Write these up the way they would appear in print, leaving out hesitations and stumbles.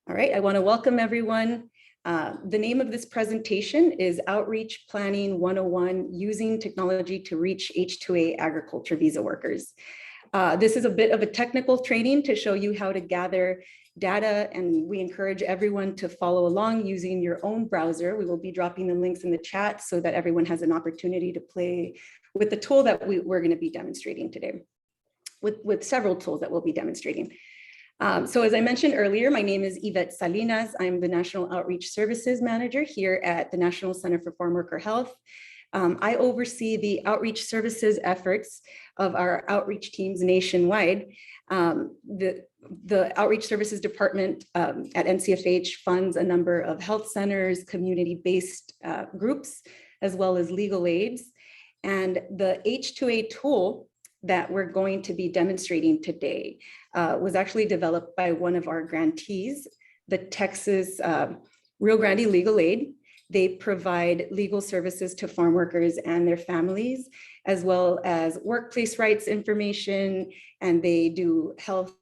All right, I want to welcome everyone. The name of this presentation is Outreach Planning 101, Using Technology to Reach H-2A Agriculture Visa Workers. This is a bit of a technical training to show you how to gather data, and we encourage everyone to follow along using your own browser. We will be dropping the links in the chat so that everyone has an opportunity to play with the tool that we're going to be demonstrating today, with several tools that we'll be demonstrating. So as I mentioned earlier, my name is Yvette Salinas. I'm the National Outreach Services Manager here at the National Center for Farmworker Health. I oversee the outreach services efforts of our outreach teams nationwide. The Outreach Services Department at NCFH funds a number of health centers, community-based groups, as well as legal aids. And the H2A tool that we're going to be demonstrating today was actually developed by one of our grantees, the Texas Rio Grande Legal Aid. They provide legal services to farm workers and their families, as well as workplace rights information, and they do health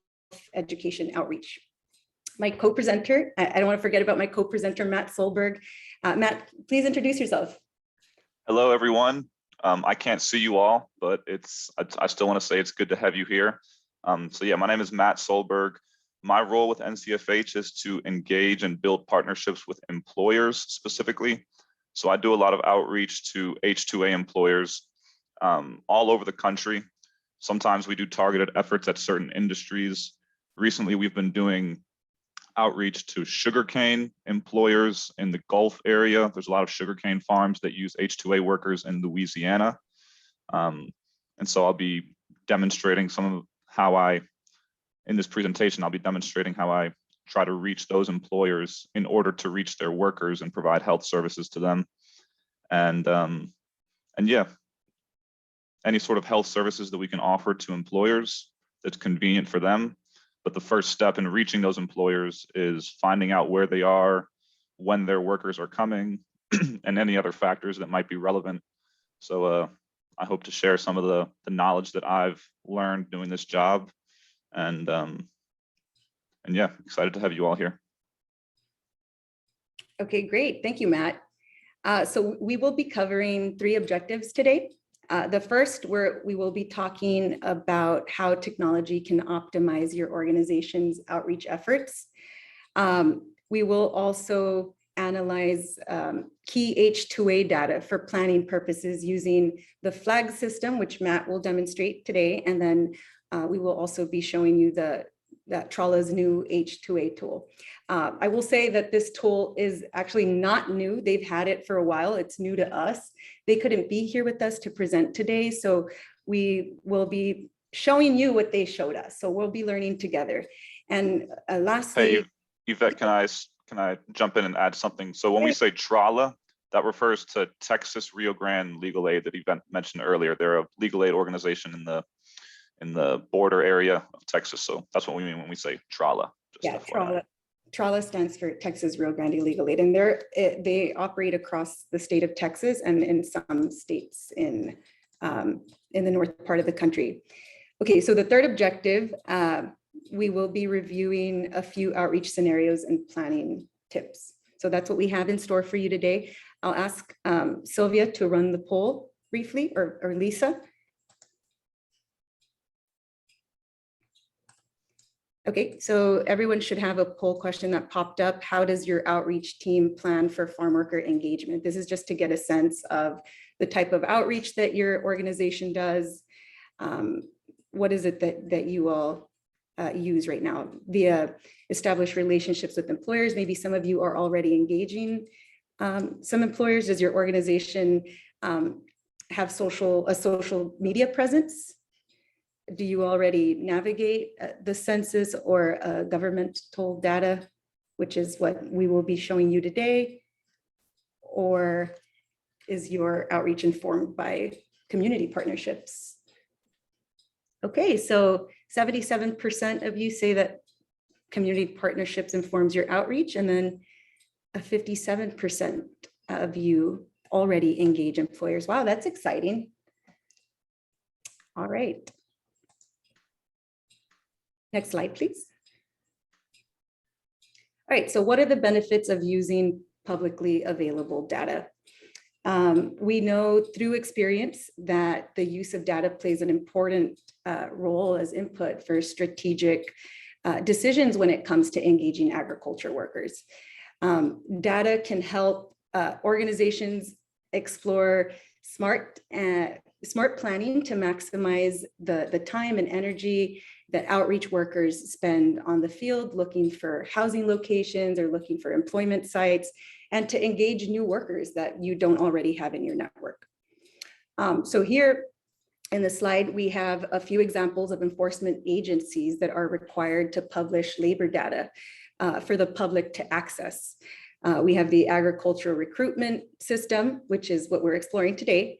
education outreach. My co-presenter, I don't want to forget about my co-presenter, Matt Solberg. Matt, please introduce yourself. Hello, everyone. I can't see you all, but I still want to say it's good to have you here. So yeah, my name is Matt Solberg. My role with NCFH is to engage and build partnerships with employers specifically. So I do a lot of outreach to H2A employers all over the country. Sometimes we do targeted efforts at certain industries. Recently, we've been doing outreach to sugarcane employers in the Gulf area. There's a lot of sugarcane farms that use H2A workers in Louisiana. And so I'll be demonstrating some of how in this presentation, I'll be demonstrating how I try to reach those employers in order to reach their workers and provide health services to them. And yeah, any sort of health services that we can offer to employers that's convenient for them. But the first step in reaching those employers is finding out where they are, when their workers are coming, and any other factors that might be relevant. So I hope to share some of the knowledge that I've learned doing this job. And yeah, excited to have you all here. Okay, great. Thank you, Matt. So we will be covering 3 objectives today. The first, we will be talking about how technology can optimize your organization's outreach efforts. We will also analyze key H2A data for planning purposes using the flag system, which Matt will demonstrate today. And then we will also be showing you that TRLA's new H2A tool. I will say that this tool is actually not new. They've had it for a while. It's new to us. They couldn't be here with us to present today, so we will be showing you what they showed us. So we'll be learning together. And lastly, hey, Yvette, can I jump in and add something? So when we say TRLA, that refers to Texas Rio Grande Legal Aid that Yvette mentioned earlier. They're a legal aid organization in the border area of Texas. So that's what we mean when we say TRLA. Yeah, TRLA. TRLA stands for Texas Rio Grande Legal Aid, and they operate across the state of Texas and in some states in the north part of the country. Okay, so the third objective, we will be reviewing a few outreach scenarios and planning tips. So that's what we have in store for you today. I'll ask Sylvia to run the poll briefly, or Lisa. Okay, so everyone should have a poll question that popped up. How does your outreach team plan for farm worker engagement? This is just to get a sense of the type of outreach that your organization does. What is it that you all use right now via established relationships with employers? Maybe some of you are already engaging some employers. Does your organization have a social media presence? Do you already navigate the census or governmental data, which is what we will be showing you today? Or is your outreach informed by community partnerships? Okay, so 77% of you say that community partnerships informs your outreach, and then 57% of you already engage employers. Wow, that's exciting. All right. Next slide, please. right, so what are the benefits of using publicly available data? We know through experience that the use of data plays an important role as input for strategic decisions when it comes to engaging agriculture workers. Data can help organizations explore smart planning to maximize the time and energy that outreach workers spend on the field looking for housing locations or looking for employment sites, and to engage new workers that you don't already have in your network. So here in the slide, we have a few examples of enforcement agencies that are required to publish labor data for the public to access. We have the agricultural recruitment system, which is what we're exploring today.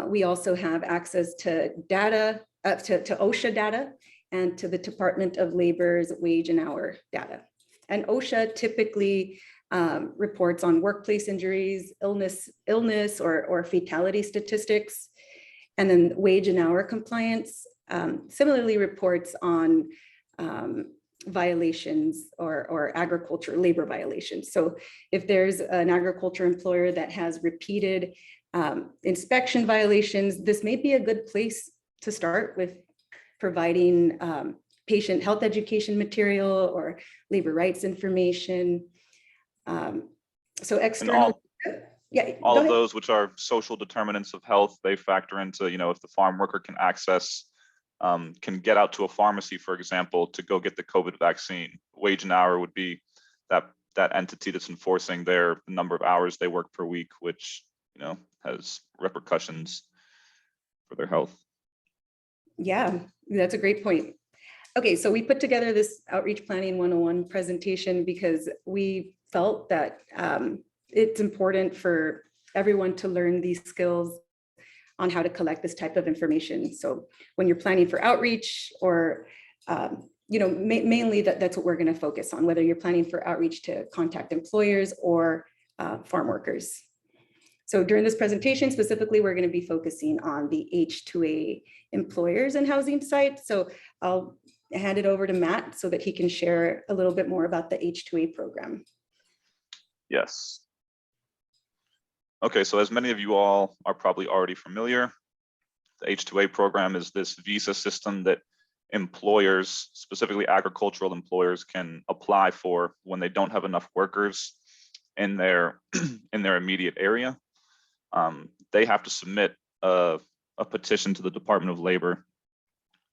We also have access to data, to OSHA data, and to the Department of Labor's wage and hour data. And OSHA typically reports on workplace injuries, illness or fatality statistics. And then wage and hour compliance similarly reports on violations or agriculture labor violations. So if there's an agriculture employer that has repeated inspection violations, this may be a good place to start with providing patient health education material or labor rights information. So external, all of those which are social determinants of health, they factor into, if the farm worker can access, can get out to a pharmacy, for example, to go get the COVID vaccine. Wage and hour would be that entity that's enforcing the number of hours they work per week, which, has repercussions for their health. Yeah, that's a great point. Okay, so we put together this Outreach Planning 101 presentation because we felt that it's important for everyone to learn these skills on how to collect this type of information. So when you're planning for outreach or, mainly that's what we're going to focus on, whether you're planning for outreach to contact employers or farm workers. So during this presentation, specifically, we're going to be focusing on the H2A employers and housing sites. So I'll hand it over to Matt so that he can share a little bit more about the H2A program. Yes. Okay, so as many of you all are probably already familiar, the H2A program is this visa system that employers, specifically agricultural employers, can apply for when they don't have enough workers in their immediate area. They have to submit a petition to the Department of Labor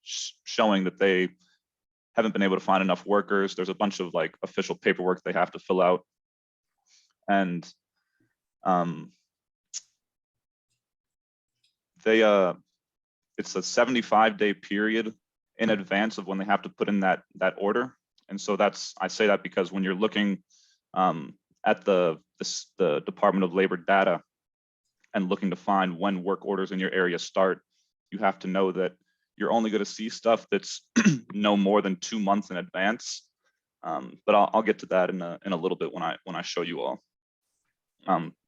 showing that they haven't been able to find enough workers. There's a bunch of official paperwork they have to fill out. And it's a 75-day period in advance of when they have to put in that order. And so I say that because when you're looking at the Department of Labor data and looking to find when work orders in your area start, you have to know that you're only going to see stuff that's no more than 2 months in advance. But I'll get to that in a little bit when I show you all.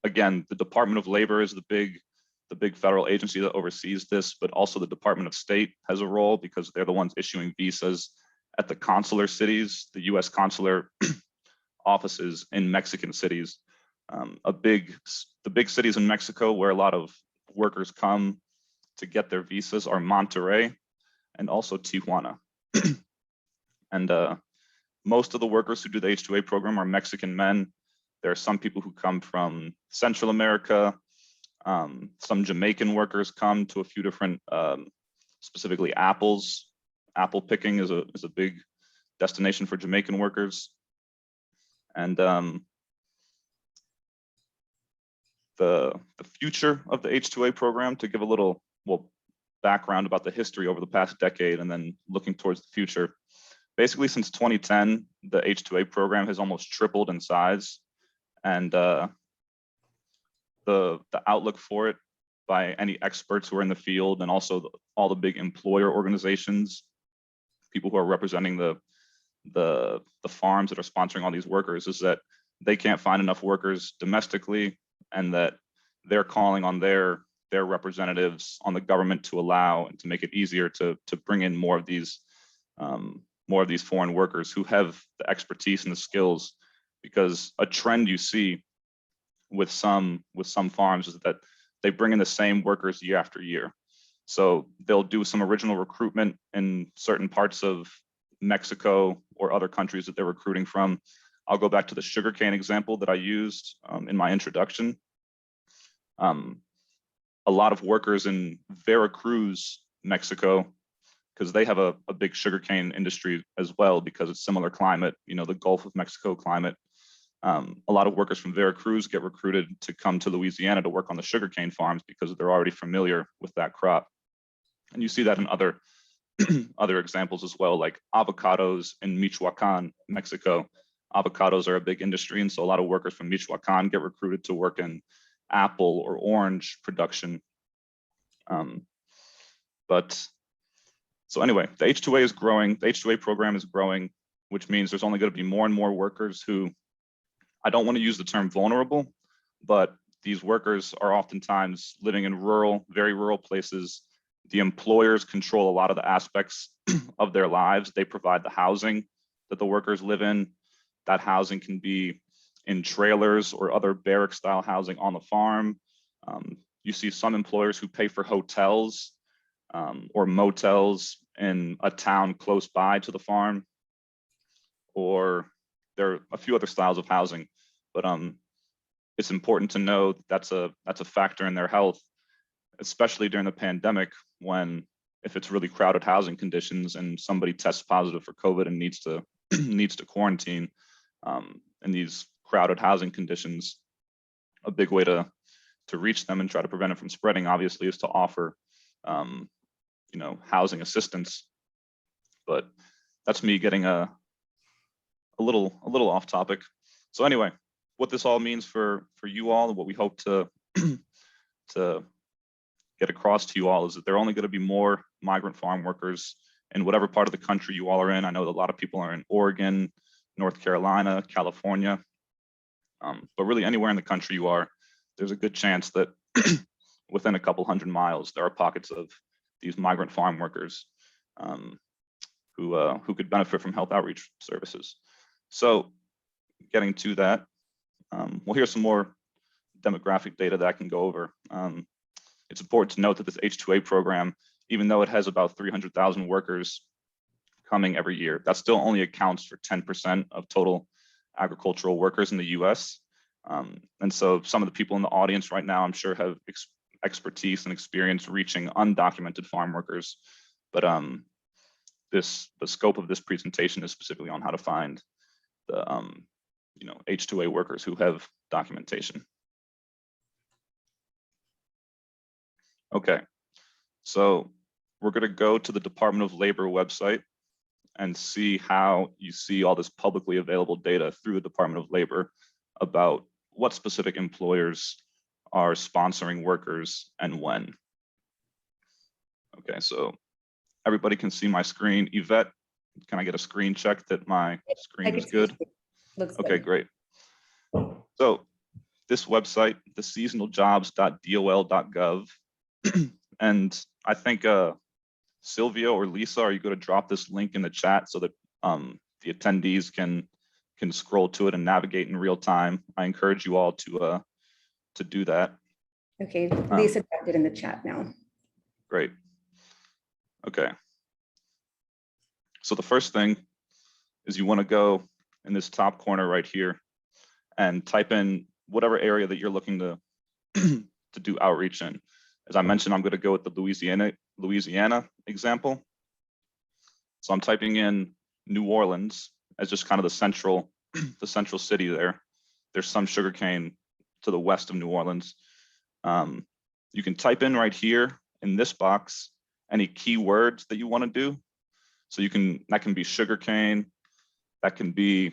Again, the Department of Labor is the big federal agency that oversees this, but also the Department of State has a role because they're the ones issuing visas at the consular cities, the U.S. consular offices in Mexican cities. The big cities in Mexico where a lot of workers come to get their visas are Monterrey and also Tijuana. And most of the workers who do the H2A program are Mexican men. There are some people who come from Central America. Some Jamaican workers come to a few different, specifically apples. Apple picking is a big destination for Jamaican workers. And the future of the H2A program, to give a little background about the history over the past decade and then looking towards the future. Basically, since 2010, the H2A program has almost tripled in size. And the outlook for it by any experts who are in the field and also all the big employer organizations, people who are representing the farms that are sponsoring all these workers, is that they can't find enough workers domestically, and that they're calling on their representatives on the government to allow and to make it easier to bring in more of these foreign workers who have the expertise and the skills because a trend you see with some farms is that they bring in the same workers year after year. So they'll do some original recruitment in certain parts of Mexico or other countries that they're recruiting from. I'll go back to the sugarcane example that I used in my introduction. A lot of workers in Veracruz, Mexico, because they have a big sugarcane industry as well, because it's similar climate, you know, the Gulf of Mexico climate. A lot of workers from Veracruz get recruited to come to Louisiana to work on the sugarcane farms because they're already familiar with that crop. And you see that in other other examples as well, like avocados in Michoacan, Mexico. Avocados are a big industry, and so a lot of workers from Michoacan get recruited to work in apple or orange production. So anyway, the H2A is growing, the H2A program is growing, which means there's only going to be more and more workers who, I don't want to use the term vulnerable, but these workers are oftentimes living in rural, very rural places. The employers control a lot of the aspects of their lives. They provide the housing that the workers live in. That housing can be in trailers or other barrack style housing on the farm. You see some employers who pay for hotels or motels in a town close by to the farm, or there are a few other styles of housing, but it's important to know that's a factor in their health, especially during the pandemic, when if it's really crowded housing conditions and somebody tests positive for COVID and needs to needs to quarantine in these crowded housing conditions, a big way to reach them and try to prevent it from spreading, obviously, is to offer you know, housing assistance. But that's me getting a little off topic. So anyway, what this all means for you all, and what we hope to to get across to you all, is that there are only going to be more migrant farm workers in whatever part of the country you all are in. I know that a lot of people are in Oregon, North Carolina, California, but really anywhere in the country you are, there's a good chance that within a couple hundred miles, there are pockets of these migrant farm workers who could benefit from health outreach services. So getting to that, well, here's some more demographic data that I can go over. It's important to note that this H2A program, even though it has about 300,000 workers coming every year, that still only accounts for 10% of total agricultural workers in the US. And so some of the people in the audience right now, I'm sure, have expertise and experience reaching undocumented farm workers. But the scope of this presentation is specifically on how to find the you know, H2A workers who have documentation. Okay, so we're going to go to the Department of Labor website and see how you see all this publicly available data through the Department of Labor about what specific employers are sponsoring workers and when. Okay, so everybody can see my screen. Yvette, can I get a screen check that my screen is good? Looks okay, good. Great. So this website, the seasonaljobs.dol.gov, and I think Sylvia or Lisa, are you going to drop this link in the chat so that the attendees can scroll to it and navigate in real time? I encourage you all to do that. Okay, Lisa dropped it in the chat now. Great. Okay. So the first thing is you want to go in this top corner right here and type in whatever area that you're looking to to do outreach in. As I mentioned, I'm going to go with the Louisiana example. So I'm typing in New Orleans as just kind of the central city there. There's some sugarcane to the west of New Orleans. You can type in right here in this box any keywords that you want to do. So that can be sugarcane, it could be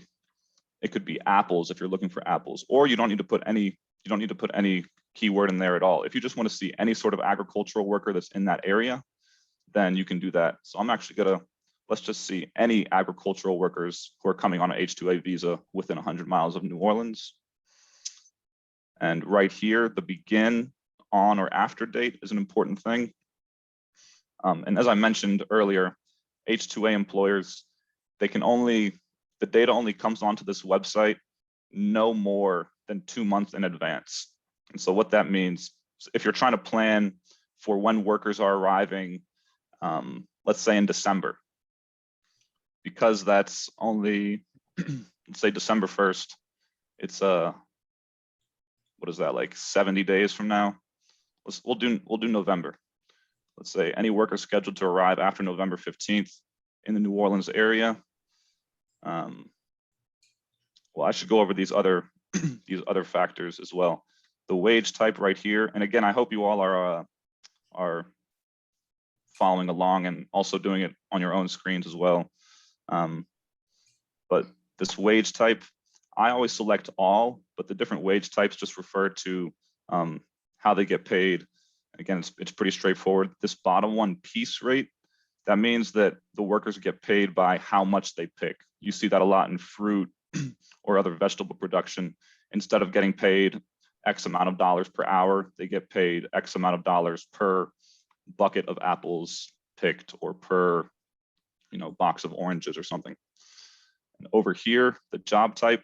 apples if you're looking for apples, or you don't need to put any keyword in there at all. If you just want to see any sort of agricultural worker that's in that area, then you can do that. So I'm actually let's just see any agricultural workers who are coming on an H-2A visa within 100 miles of New Orleans. And right here, the begin, on, or after date is an important thing. And as I mentioned earlier, H-2A employers, the data only comes onto this website no more than 2 months in advance. And so what that means, if you're trying to plan for when workers are arriving, let's say in December, because that's only, let's say December 1st, it's what is that, like 70 days from now? We'll do November. Let's say any worker scheduled to arrive after November 15th in the New Orleans area. Well, I should go over these other these other factors as well. The wage type right here, and again, I hope you all are following along and also doing it on your own screens as well. But this wage type, I always select all, but the different wage types just refer to how they get paid. Again, it's pretty straightforward. This bottom one, piece rate, that means that the workers get paid by how much they pick. You see that a lot in fruit or other vegetable production. Instead of getting paid X amount of dollars per hour, they get paid X amount of dollars per bucket of apples picked, or per, box of oranges or something. And over here, the job type,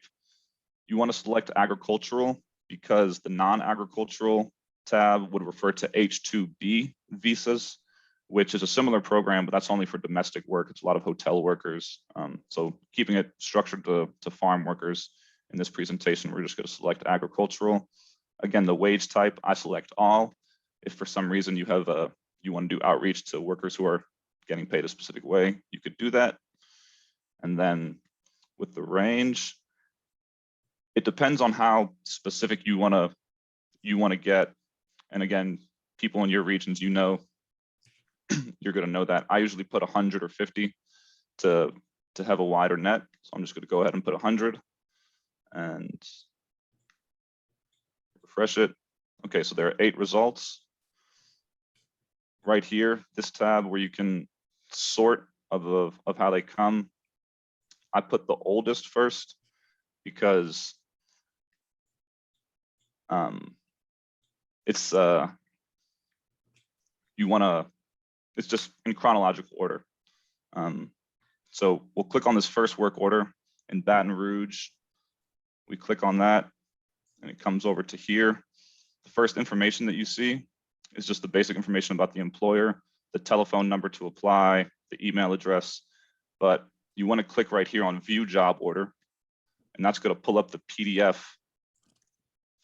you want to select agricultural, because the non-agricultural tab would refer to H-2B visas, which is a similar program, but that's only for domestic work. It's a lot of hotel workers. So keeping it structured to farm workers. In this presentation, we're just going to select agricultural. Again, the wage type, I select all. If for some reason you want to do outreach to workers who are getting paid a specific way, you could do that. And then with the range, it depends on how specific you want to get. And again, people in your regions, you're going to know that. I usually put 100 or 50 to have a wider net. So I'm just going to go ahead and put 100 and refresh it. Okay, so there are 8 results. Right here, this tab where you can sort of how they come. I put the oldest first because it's it's just in chronological order. So we'll click on this first work order in Baton Rouge. We click on that and it comes over to here. The first information that you see is just the basic information about the employer, the telephone number to apply, the email address, but you want to click right here on view job order, and that's going to pull up the PDF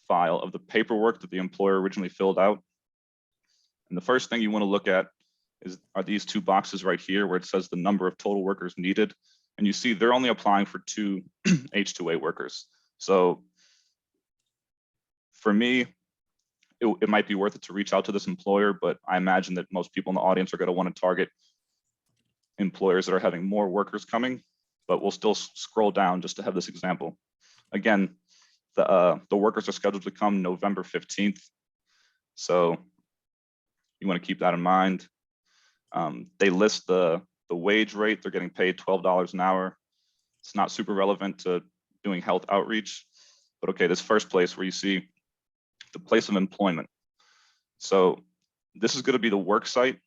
file of the paperwork that the employer originally filled out. And the first thing you want to look at are these 2 boxes right here where it says the number of total workers needed. And you see they're only applying for 2 H2A workers. So for me, it might be worth it to reach out to this employer, but I imagine that most people in the audience are going to want to target employers that are having more workers coming, but we'll still scroll down just to have this example. Again, the workers are scheduled to come November 15th. So you want to keep that in mind. They list the wage rate. They're getting paid $12 an hour. It's not super relevant to doing health outreach, but okay, this first place where you see the place of employment. So this is going to be the work site,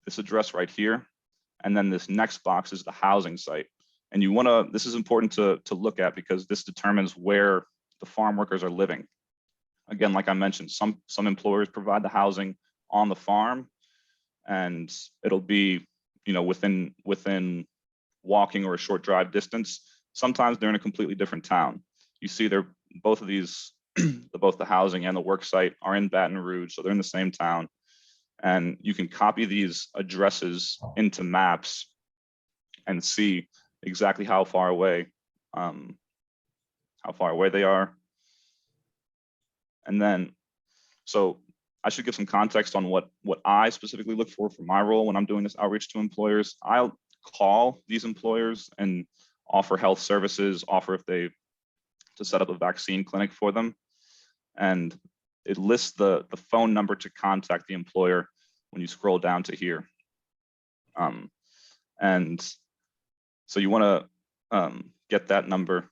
this address right here. And then this next box is the housing site. And you want to, this is important to look at because this determines where the farm workers are living. Again, like I mentioned, some employers provide the housing on the farm, and it'll be, within walking or a short drive distance. Sometimes they're in a completely different town. You see they're both of these, both the housing and the work site are in Baton Rouge, so they're in the same town. And you can copy these addresses into maps and see exactly how far away they are. And then, so I should give some context on what I specifically look for my role when I'm doing this outreach to employers. I'll call these employers and offer health services, to set up a vaccine clinic for them. And it lists the phone number to contact the employer when you scroll down to here. And so you want to get that number,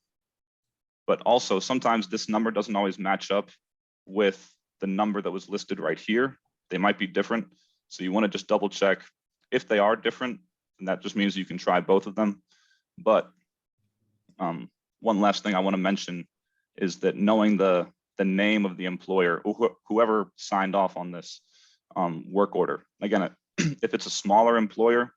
but also sometimes this number doesn't always match up with the number that was listed right here. They might be different. So you want to just double check. If they are different, then that just means you can try both of them. But one last thing I want to mention is that knowing the name of the employer, whoever signed off on this work order. Again, if it's a smaller employer,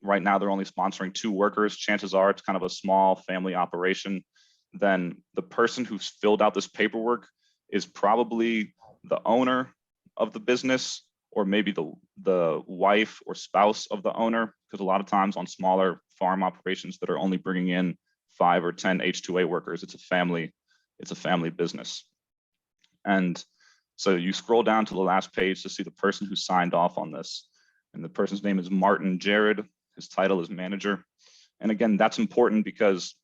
right now they're only sponsoring 2 workers, chances are it's kind of a small family operation, then the person who's filled out this paperwork is probably the owner of the business, or maybe the wife or spouse of the owner, because a lot of times on smaller farm operations that are only bringing in 5 or 10 H2A workers, it's a family business. And so you scroll down to the last page to see the person who signed off on this. And the person's name is Martin Jared. His title is manager. And again, that's important because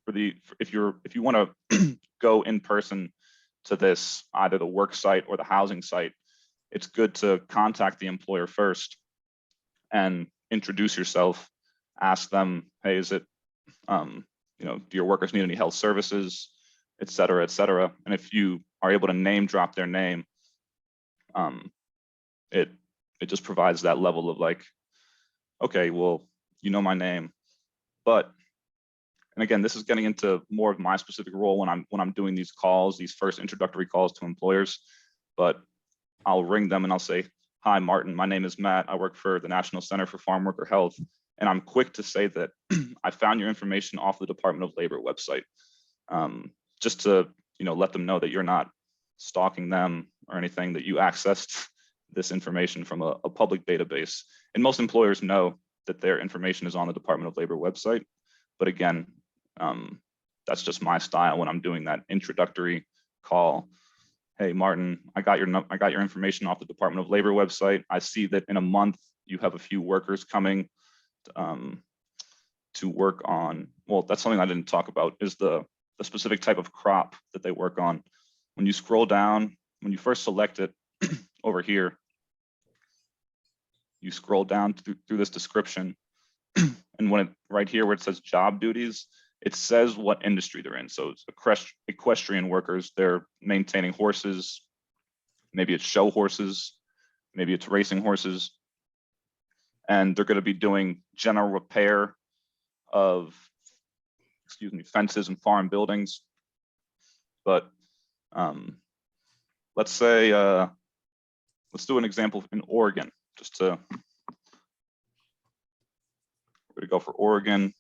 if you want to go in person to this, either the work site or the housing site, it's good to contact the employer first and introduce yourself. Ask them, hey, is it, do your workers need any health services, et cetera, et cetera. And if you are able to name drop their name, it just provides that level of like, okay, well, you know my name. But, and again, this is getting into more of my specific role when I'm doing these calls, these first introductory calls to employers. But I'll ring them and I'll say, hi, Martin, my name is Matt. I work for the National Center for Farmworker Health. And I'm quick to say that I found your information off the Department of Labor website, just to let them know that you're not stalking them or anything, that you accessed this information from a public database. And most employers know that their information is on the Department of Labor website. But again, that's just my style when I'm doing that introductory call. Hey, Martin, I got your information off the Department of Labor website. I see that in a month you have a few workers coming to work on. Well, that's something I didn't talk about, is the specific type of crop that they work on. When you scroll down, when you first select it over here, you scroll down through this description, and when right here where it says job duties, it says what industry they're in. So it's equestrian workers. They're maintaining horses. Maybe it's show horses. Maybe it's racing horses. And they're going to be doing general repair of, fences and farm buildings. But let's say, let's do an example in Oregon, just to, we're going to go for Oregon.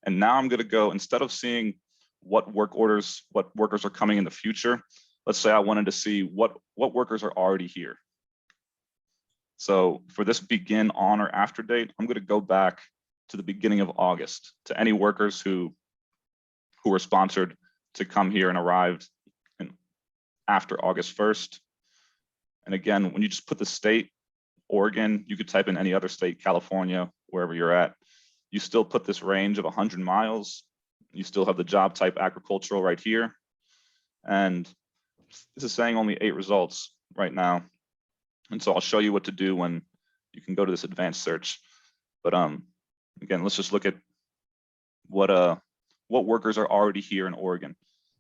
And now I'm going to go, instead of seeing what workers are coming in the future, let's say I wanted to see what workers are already here. So for this begin on or after date, I'm going to go back to the beginning of August, to any workers who were sponsored to come here and arrived after August 1st. And again, when you just put the state, Oregon, you could type in any other state, California, wherever you're at, you still put this range of 100 miles. You still have the job type agricultural right here. And this is saying only 8 results right now. And so I'll show you what to do when you can go to this advanced search. But again, let's just look at what workers are already here in Oregon.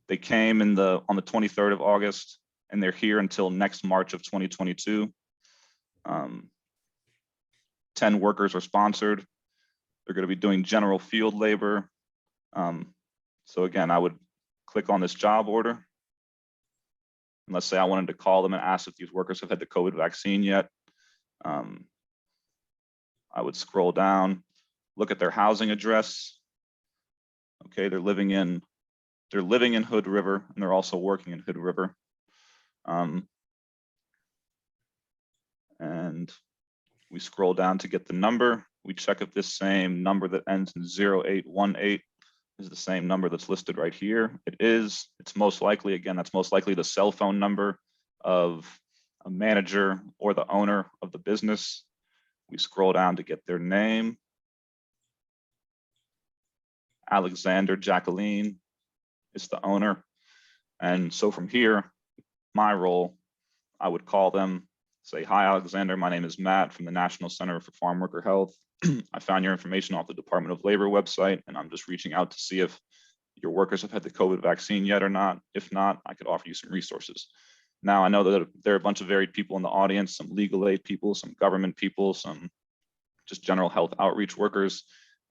They came on the 23rd of August, and they're here until next March of 2022. 10 workers are sponsored. They're going to be doing general field labor. So again, I would click on this job order. And let's say I wanted to call them and ask if these workers have had the COVID vaccine yet. I would scroll down, look at their housing address. Okay, they're living in Hood River, and they're also working in Hood River. And we scroll down to get the number. We check if this same number that ends in 0818 is the same number that's listed right here. It is. It's most likely, again, that's most likely the cell phone number of a manager or the owner of the business. We scroll down to get their name. Alexander Jacqueline is the owner. And so from here, my role, I would call them, say, hi, Alexander, my name is Matt from the National Center for Farmworker Health. I found your information off the Department of Labor website, and I'm just reaching out to see if your workers have had the COVID vaccine yet or not. If not, I could offer you some resources. Now, I know that there are a bunch of varied people in the audience, some legal aid people, some government people, some just general health outreach workers.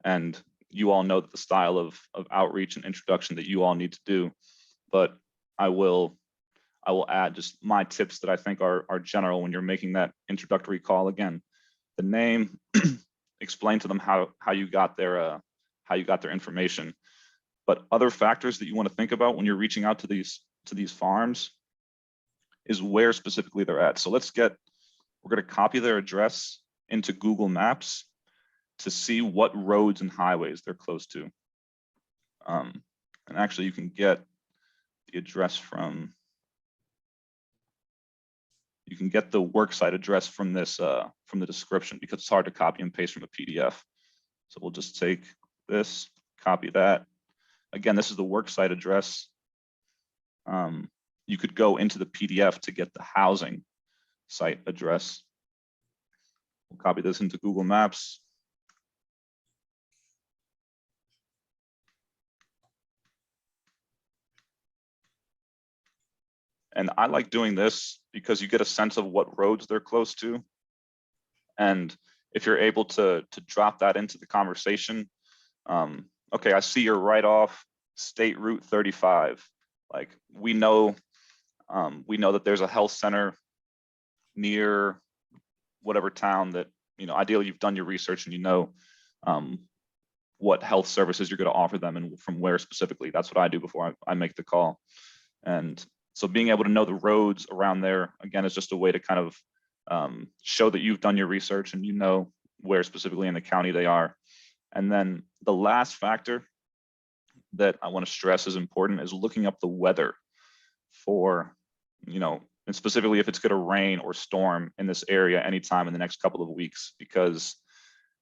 And you all know the style of outreach and introduction that you all need to do, but I will add just my tips that I think are general when you're making that introductory call. Again, the name, explain to them how you got their information. But other factors that you want to think about when you're reaching out to these farms is where specifically they're at. So we're going to copy their address into Google Maps to see what roads and highways they're close to. And actually you can get the address from, you can get the worksite address from this, from the description, because it's hard to copy and paste from a PDF. So we'll just take this, copy that. Again, this is the worksite address. You could go into the PDF to get the housing site address. We'll copy this into Google Maps. And I like doing this because you get a sense of what roads they're close to. And if you're able to drop that into the conversation, okay, I see you're right off State Route 35. Like we know that there's a health center near whatever town that, ideally you've done your research and you know what health services you're going to offer them and from where specifically. That's what I do before I make the call. And so being able to know the roads around there, again, is just a way to kind of show that you've done your research and you know where specifically in the county they are. And then the last factor that I want to stress is important is looking up the weather for, and specifically if it's going to rain or storm in this area anytime in the next couple of weeks, because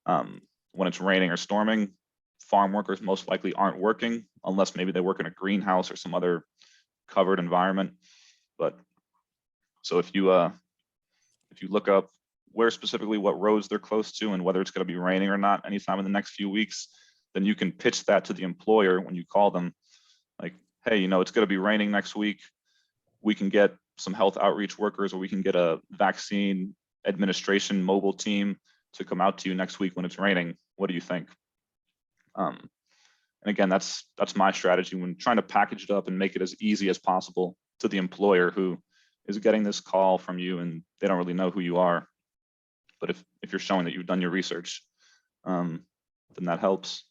when it's raining or storming, farm workers most likely aren't working unless maybe they work in a greenhouse or some other covered environment. But so if you look up where specifically what roads they're close to and whether it's going to be raining or not anytime in the next few weeks, then you can pitch that to the employer when you call them, like, hey, it's going to be raining next week. We can get some health outreach workers, or we can get a vaccine administration mobile team to come out to you next week when it's raining. What do you think? And again, that's my strategy when trying to package it up and make it as easy as possible to the employer who is getting this call from you and they don't really know who you are. But if you're showing that you've done your research, then that helps.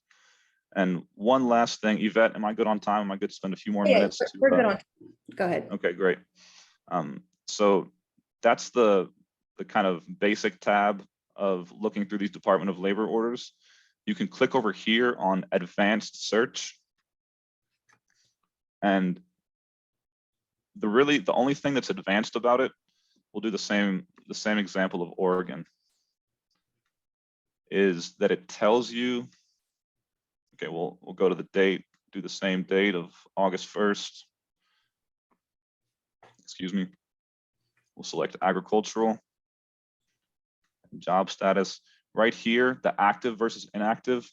And one last thing, Yvette, am I good on time? Am I good to spend a few more minutes? We're good on. Go ahead. Okay, great. So that's the kind of basic tab of looking through these Department of Labor orders. You can click over here on advanced search. And the only thing that's advanced about it, we'll do the same example of Oregon, is that it tells you, okay, we'll go to the date, do the same date of August 1st. Excuse me. We'll select agricultural, job status. Right here, the active versus inactive.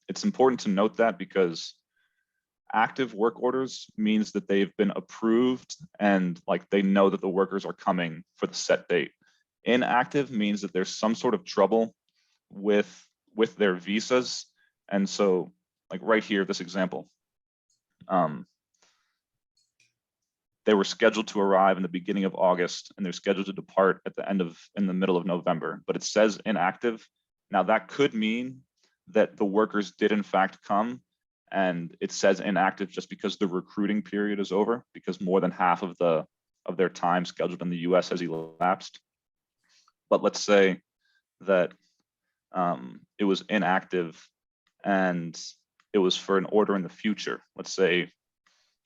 It's important to note that because active work orders means that they've been approved and like they know that the workers are coming for the set date. Inactive means that there's some sort of trouble with their visas. And so like right here, this example, they were scheduled to arrive in the beginning of August and they're scheduled to depart at the in the middle of November, but it says inactive. Now that could mean that the workers did in fact come, and it says inactive just because the recruiting period is over, because more than half of their time scheduled in the US has elapsed. But let's say that it was inactive and it was for an order in the future, let's say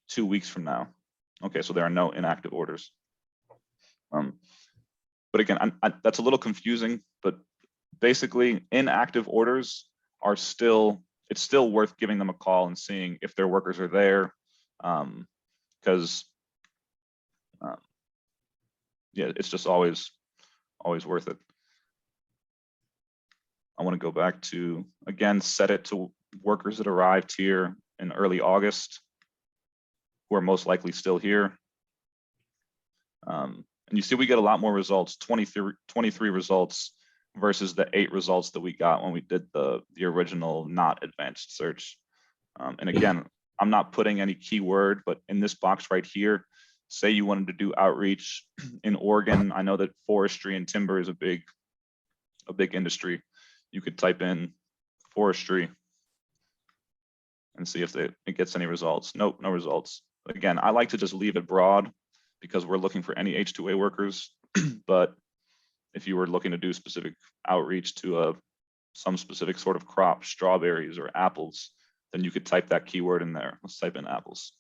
2 weeks from now. Okay, so there are no inactive orders. But again, that's a little confusing, but basically inactive orders are it's still worth giving them a call and seeing if their workers are there, because yeah, it's just always worth it. I want to go back to, again, set it to workers that arrived here in early August, who are most likely still here. And you see we get a lot more results, 23 results versus the 8 results that we got when we did the original not advanced search. And again, I'm not putting any keyword, but in this box right here, say you wanted to do outreach in Oregon. I know that forestry and timber is a big industry. You could type in forestry and see if it gets any results. Nope, no results. Again, I like to just leave it broad because we're looking for any H2A workers. But if you were looking to do specific outreach to some specific sort of crop, strawberries or apples, then you could type that keyword in there. Let's type in apples.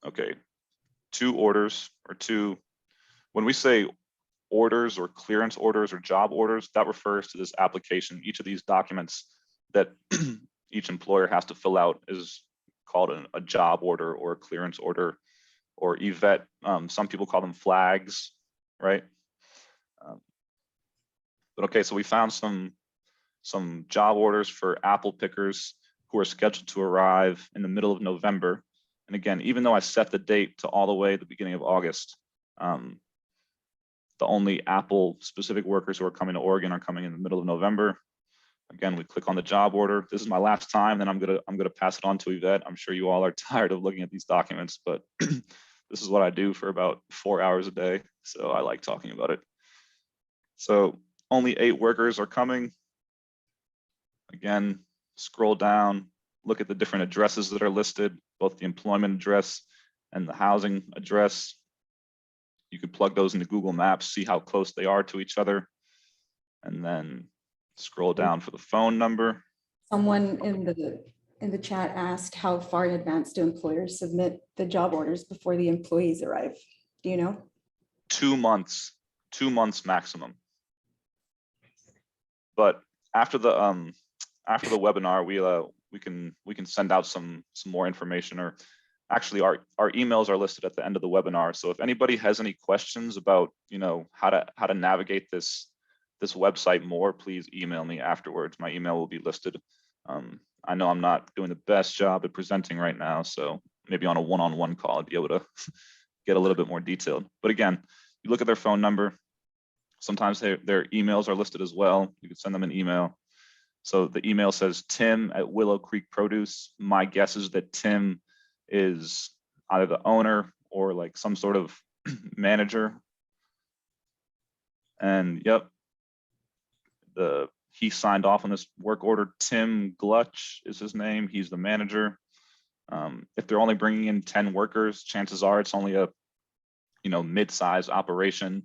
Okay, 2 orders or 2. When we say orders or clearance orders or job orders, that refers to this application. Each of these documents that each employer has to fill out is called a job order or a clearance order or EVET. Some people call them flags, right? But okay, so we found some job orders for apple pickers who are scheduled to arrive in the middle of November. And again, even though I set the date to all the way at the beginning of August, the only Apple specific workers who are coming to Oregon are coming in the middle of November. Again, we click on the job order. This is my last time, then I'm gonna pass it on to Yvette. I'm sure you all are tired of looking at these documents, but this is what I do for about 4 hours a day. So I like talking about it. So only 8 workers are coming. Again, scroll down, look at the different addresses that are listed, both the employment address and the housing address. You can plug those into Google Maps, see how close they are to each other, and then scroll down for the phone number. Someone in the chat asked how far in advance do employers submit the job orders before the employees arrive? Do you know? 2 months, 2 months maximum. But after the webinar, we can send out some more information, or actually our emails are listed at the end of the webinar. So if anybody has any questions about, you know, how to navigate this website more, please email me afterwards. My email will be listed. I know I'm not doing the best job at presenting right now, so maybe on a one-on-one call, I'd be able to get a little bit more detailed. But again, you look at their phone number. Sometimes their emails are listed as well. You can send them an email. So the email says Tim at Willow Creek Produce. My guess is that Tim is either the owner or like some sort of manager. And yep, he signed off on this work order. Tim Glutch is his name. He's the manager. If they're only bringing in 10 workers, chances are it's only a, you know, mid-sized operation,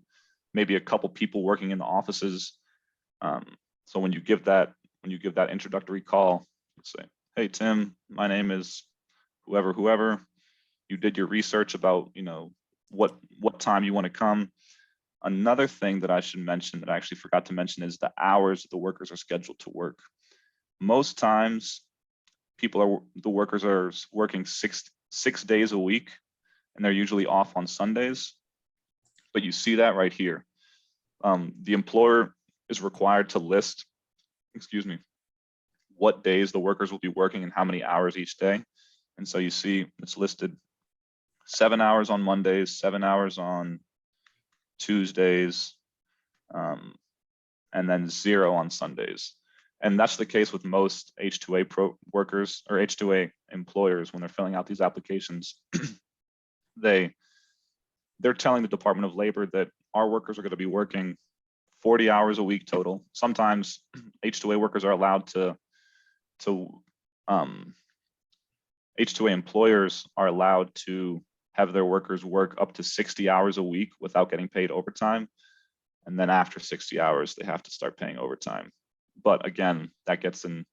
maybe a couple people working in the offices. So when you give that introductory call, let's say, hey Tim, my name is whoever. You did your research about, you know, what time you want to come. Another thing that I should mention that I actually forgot to mention is the hours that the workers are scheduled to work. Most times the workers are working six days a week, and they're usually off on Sundays. But you see that right here. The employer is required to list, what days the workers will be working and how many hours each day. And so you see it's listed 7 hours on Mondays, 7 hours on Tuesdays, and then 0 on Sundays. And that's the case with most H2A workers or H2A employers when they're filling out these applications. They're telling the Department of Labor that our workers are going to be working 40 hours a week total. Sometimes H2A workers are allowed to H2A employers are allowed to have their workers work up to 60 hours a week without getting paid overtime. And then after 60 hours, they have to start paying overtime. But again, that gets in,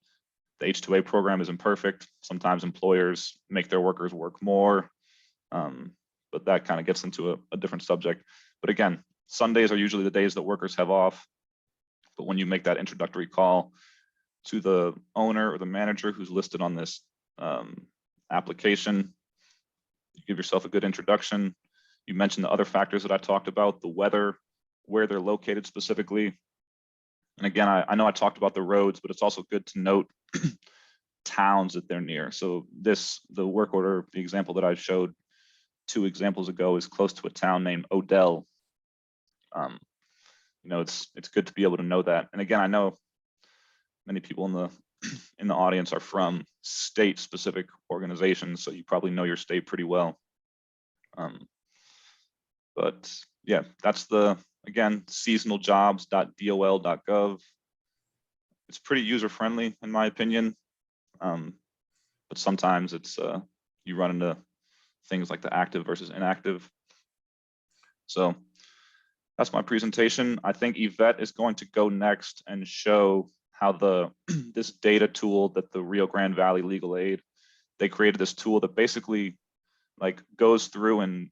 the H2A program is imperfect. Sometimes employers make their workers work more, but that kind of gets into a different subject. But again, Sundays are usually the days that workers have off. But when you make that introductory call to the owner or the manager who's listed on this application, you give yourself a good introduction. You mentioned the other factors that I talked about, the weather, where they're located specifically. And again, I know I talked about the roads, but it's also good to note towns that they're near. So the work order, the example that I showed, 2 examples ago is close to a town named Odell. You know, it's good to be able to know that. And again, I know many people in the audience are from state-specific organizations, so you probably know your state pretty well. But yeah, that's again, seasonaljobs.dol.gov. It's pretty user-friendly in my opinion, but sometimes it's you run into things like the active versus inactive. So that's my presentation. I think Yvette is going to go next and show how this data tool that the Rio Grande Valley Legal Aid, they created this tool that basically like goes through and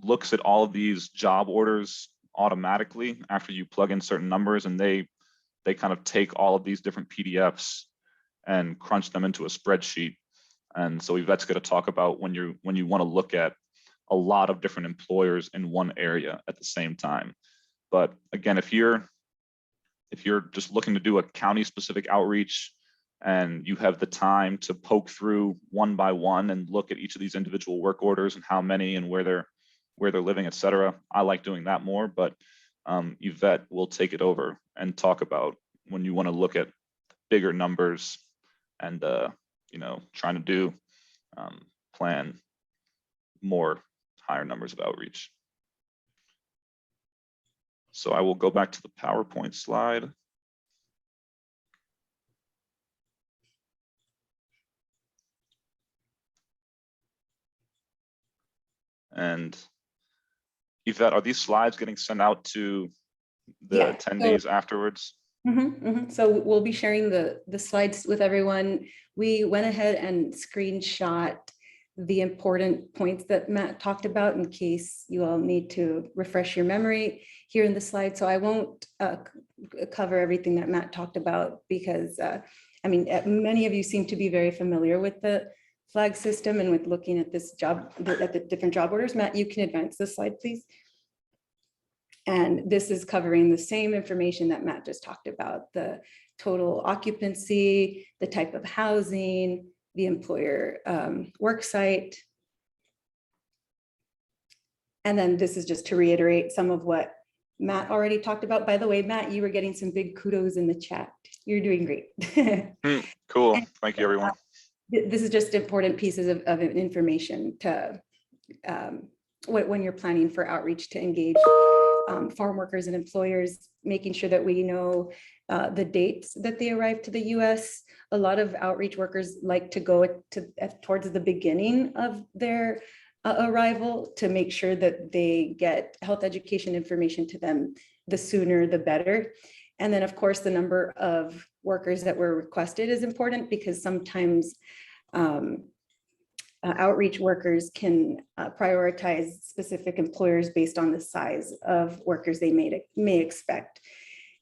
looks at all of these job orders automatically after you plug in certain numbers, and they kind of take all of these different PDFs and crunch them into a spreadsheet. And so Yvette's going to talk about when you want to look at a lot of different employers in one area at the same time. But again, if you're just looking to do a county specific outreach and you have the time to poke through one by one and look at each of these individual work orders and how many and where they're living, et cetera, I like doing that more, but Yvette will take it over and talk about when you want to look at bigger numbers and you know, trying to plan more higher numbers of outreach. So I will go back to the PowerPoint slide. And Yvette, are these slides getting sent out to the attendees afterwards? So we'll be sharing the slides with everyone. We went ahead and screenshot the important points that Matt talked about in case you all need to refresh your memory here in the slide. So I won't cover everything that Matt talked about because I mean, many of you seem to be very familiar with the flag system and with looking at this at the different job orders. Matt, you can advance the slide, please. And this is covering the same information that Matt just talked about, the total occupancy, the type of housing, the employer work site. And then this is just to reiterate some of what Matt already talked about. By the way, Matt, you were getting some big kudos in the chat. You're doing great. Cool. Thank you, everyone. This is just important pieces of information to when you're planning for outreach to engage farm workers and employers, making sure that we know the dates that they arrive to the US. A lot of outreach workers like to go towards the beginning of their arrival to make sure that they get health education information to them. The sooner, the better. And then of course, the number of workers that were requested is important because sometimes outreach workers can prioritize specific employers based on the size of workers they may expect.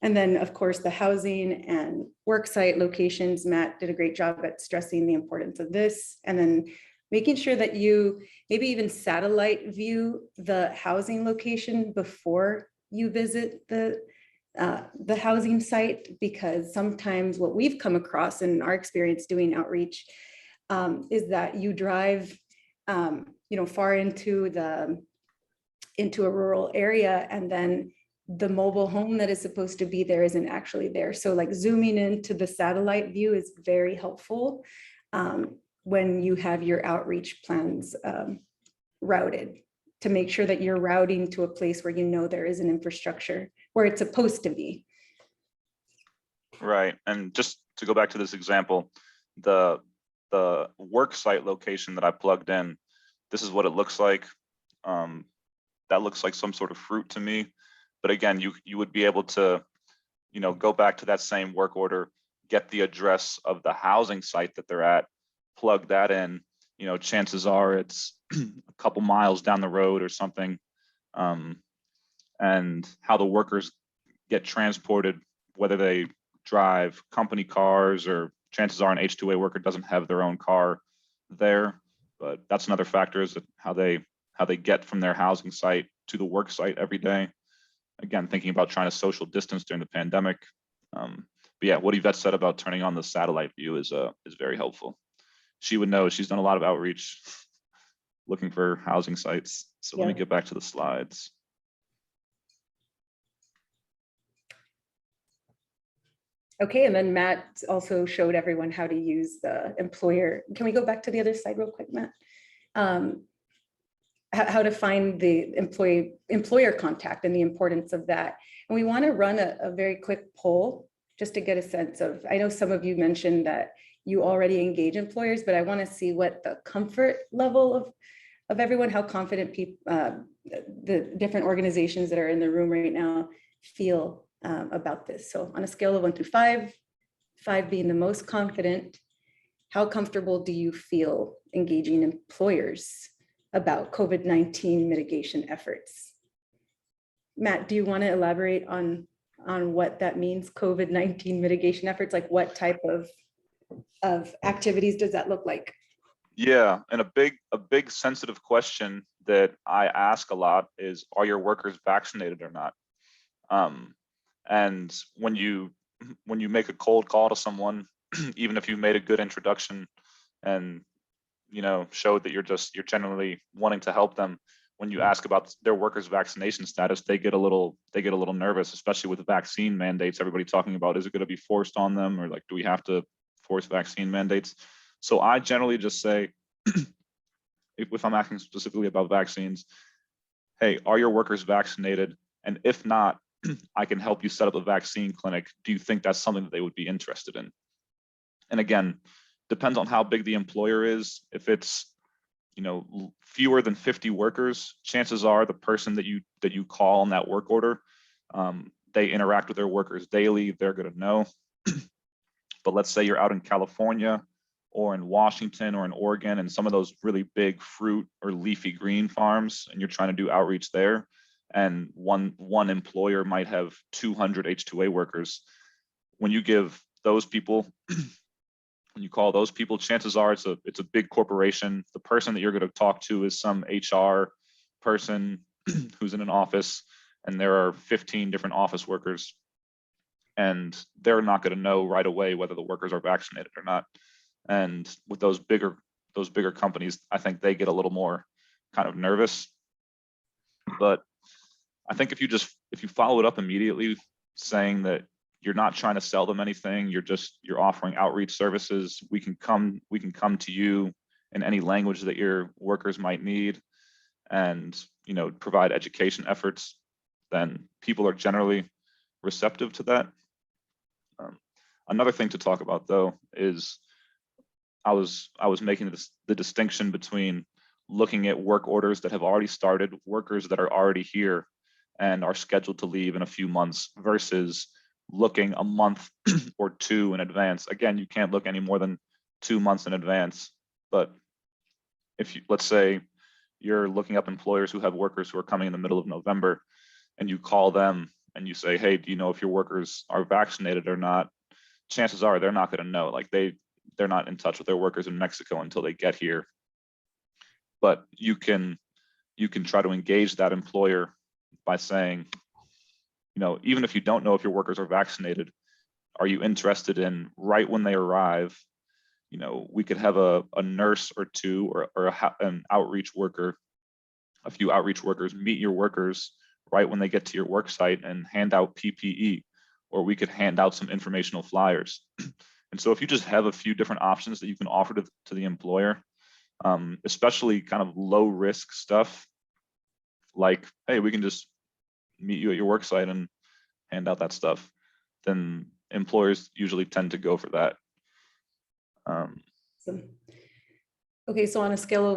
And then of course, the housing and work site locations, Matt did a great job at stressing the importance of this. And then making sure that you maybe even satellite view the housing location before you visit the housing site, because sometimes what we've come across in our experience doing outreach is that you drive, far into a rural area, and then the mobile home that is supposed to be there isn't actually there. So like zooming into the satellite view is very helpful when you have your outreach plans routed, to make sure that you're routing to a place where you know there is an infrastructure where it's supposed to be. Right, and just to go back to this example, the work site location that I plugged in, this is what it looks like. That looks like some sort of fruit to me. But again, you would be able to, go back to that same work order, get the address of the housing site that they're at, plug that in. Chances are it's a couple miles down the road or something. And how the workers get transported, whether they drive company cars, or chances are an H-2A worker doesn't have their own car there. But that's another factor, is that how they get from their housing site to the work site every day. Again, thinking about trying to social distance during the pandemic. But yeah, what Yvette said about turning on the satellite view is very helpful. She would know. She's done a lot of outreach. looking for housing sites. So let me get back to the slides. Okay, and then Matt also showed everyone how to use the employer. Can we go back to the other slide real quick, Matt? How to find the employer contact and the importance of that. And we want to run a very quick poll just to get a sense of, I know some of you mentioned that you already engage employers, but I want to see what the comfort level of everyone, how confident people, the different organizations that are in the room right now feel about this. So on a scale of 1 through 5, 5 being the most confident, how comfortable do you feel engaging employers about COVID-19 mitigation efforts? Matt, do you want to elaborate on what that means, COVID-19 mitigation efforts? Like what type of activities does that look like? Yeah, and a big sensitive question that I ask a lot is, are your workers vaccinated or not? And when you make a cold call to someone, even if you made a good introduction and showed that you're genuinely wanting to help them, when you ask about their workers' vaccination status, they get a little nervous, especially with the vaccine mandates. Everybody talking about, is it going to be forced on them, or like, do we have to force vaccine mandates? So I generally just say, if I'm asking specifically about vaccines, hey, are your workers vaccinated? And if not, I can help you set up a vaccine clinic. Do you think that's something that they would be interested in? And again, depends on how big the employer is. If it's fewer than 50 workers, chances are the person that you call on that work order, they interact with their workers daily, they're going to know. But let's say you're out in California or in Washington or in Oregon, and some of those really big fruit or leafy green farms, and you're trying to do outreach there, and one employer might have 200 H-2A workers. When you give those people, when you call those people, chances are it's a big corporation. The person that you're going to talk to is some HR person who's in an office, and there are 15 different office workers, and they're not going to know right away whether the workers are vaccinated or not. And with those bigger companies, I think they get a little more kind of nervous. But I think if you follow it up immediately, saying that you're not trying to sell them anything, you're offering outreach services, we can come to you in any language that your workers might need, and provide education efforts, then people are generally receptive to that. Another thing to talk about though is I was making the distinction between looking at work orders that have already started, workers that are already here and are scheduled to leave in a few months, versus looking a month or two in advance. Again, you can't look any more than 2 months in advance. But if let's say you're looking up employers who have workers who are coming in the middle of November, and you call them and you say, hey, do you know if your workers are vaccinated or not? Chances are they're not going to know. Like they're not in touch with their workers in Mexico until they get here. But you can try to engage that employer by saying, even if you don't know if your workers are vaccinated, are you interested in, right when they arrive, we could have a nurse or two, or an outreach worker, a few outreach workers meet your workers right when they get to your work site and hand out PPE, or we could hand out some informational flyers. And so if you just have a few different options that you can offer to the employer, especially kind of low risk stuff, like, hey, we can just meet you at your work site and hand out that stuff, then employers usually tend to go for that. Okay, so on a scale of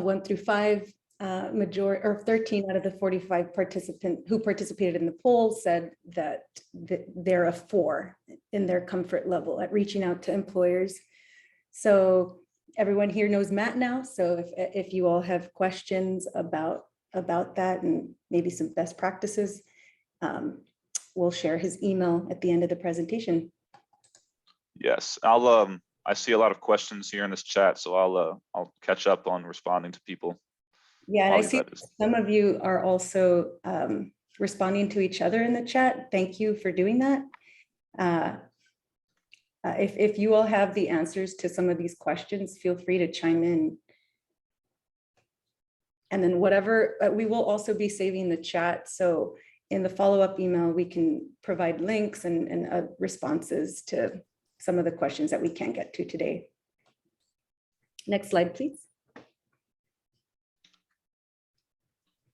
1 through 5, 13 out of the 45 participants who participated in the poll said that they're a 4 in their comfort level at reaching out to employers. So everyone here knows Matt now. So if you all have questions about that and maybe some best practices, we'll share his email at the end of the presentation. Yes, I see a lot of questions here in this chat, so I'll catch up on responding to people. Yeah, and I see some of you are also responding to each other in the chat. Thank you for doing that. If you all have the answers to some of these questions, feel free to chime in. And then whatever, we will also be saving the chat. So in the follow-up email, we can provide links and responses to some of the questions that we can't get to today. Next slide, please.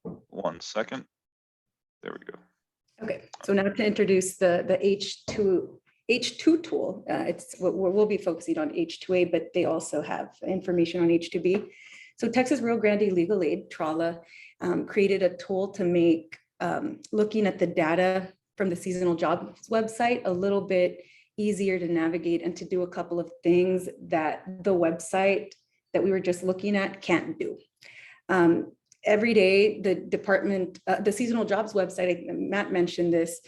1 second. There we go. Okay, so now to introduce the H2 tool. It's what we'll be focusing on H2A, but they also have information on H2B. So Texas Rio Grande Legal Aid, TRLA, created a tool to make looking at the data from the seasonal jobs website a little bit easier to navigate and to do a couple of things that the website that we were just looking at can't do. Every day, the department, the seasonal jobs website, Matt mentioned this,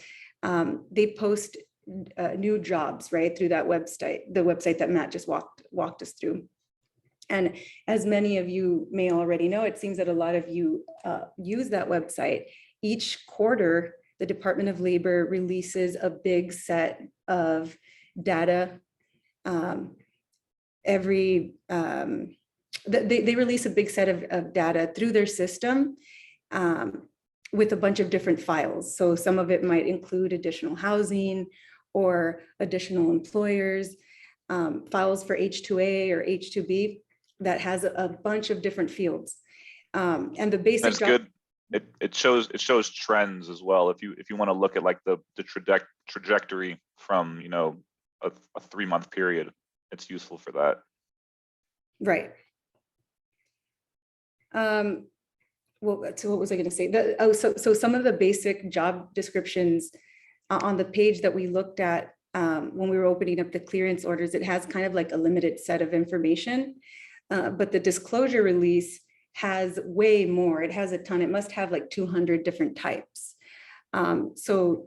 they post new jobs, right, through that website, the website that Matt just walked us through. And as many of you may already know, it seems that a lot of you use that website. Each quarter, the Department of Labor releases a big set of data. They release a big set of data through their system with a bunch of different files. So some of it might include additional housing or additional employers, files for H2A or H2B that has a bunch of different fields. And the basic— That's good. It shows trends as well. If you want to look at like the trajectory from, you know, a 3-month period, it's useful for that. Right. Well, so what was I going to say? So some of the basic job descriptions on the page that we looked at when we were opening up the clearance orders, it has kind of like a limited set of information, but the disclosure release has way more. It has a ton. It must have like 200 different types. So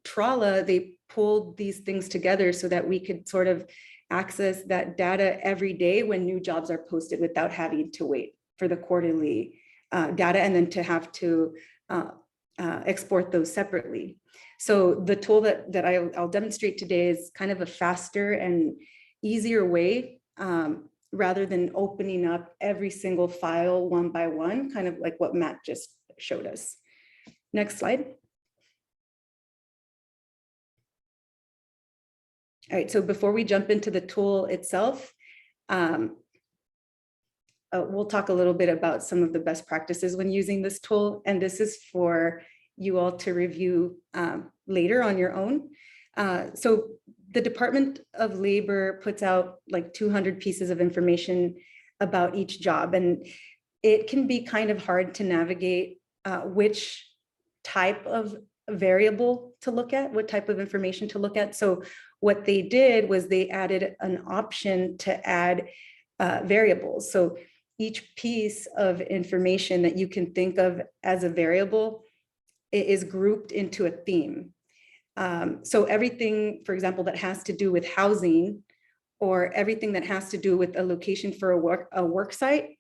TRLA, they pulled these things together so that we could sort of access that data every day when new jobs are posted without having to wait for the quarterly data and then to have to export those separately. So the tool that I'll demonstrate today is kind of a faster and easier way, rather than opening up every single file one by one, kind of like what Matt just showed us. Next slide. All right, so before we jump into the tool itself, we'll talk a little bit about some of the best practices when using this tool. And this is for you all to review later on your own. So the Department of Labor puts out like 200 pieces of information about each job. And it can be kind of hard to navigate which type of variable to look at, what type of information to look at. So what they did was they added an option to add variables. So each piece of information that you can think of as a variable is grouped into a theme. So everything, for example, that has to do with housing or everything that has to do with a location for a work site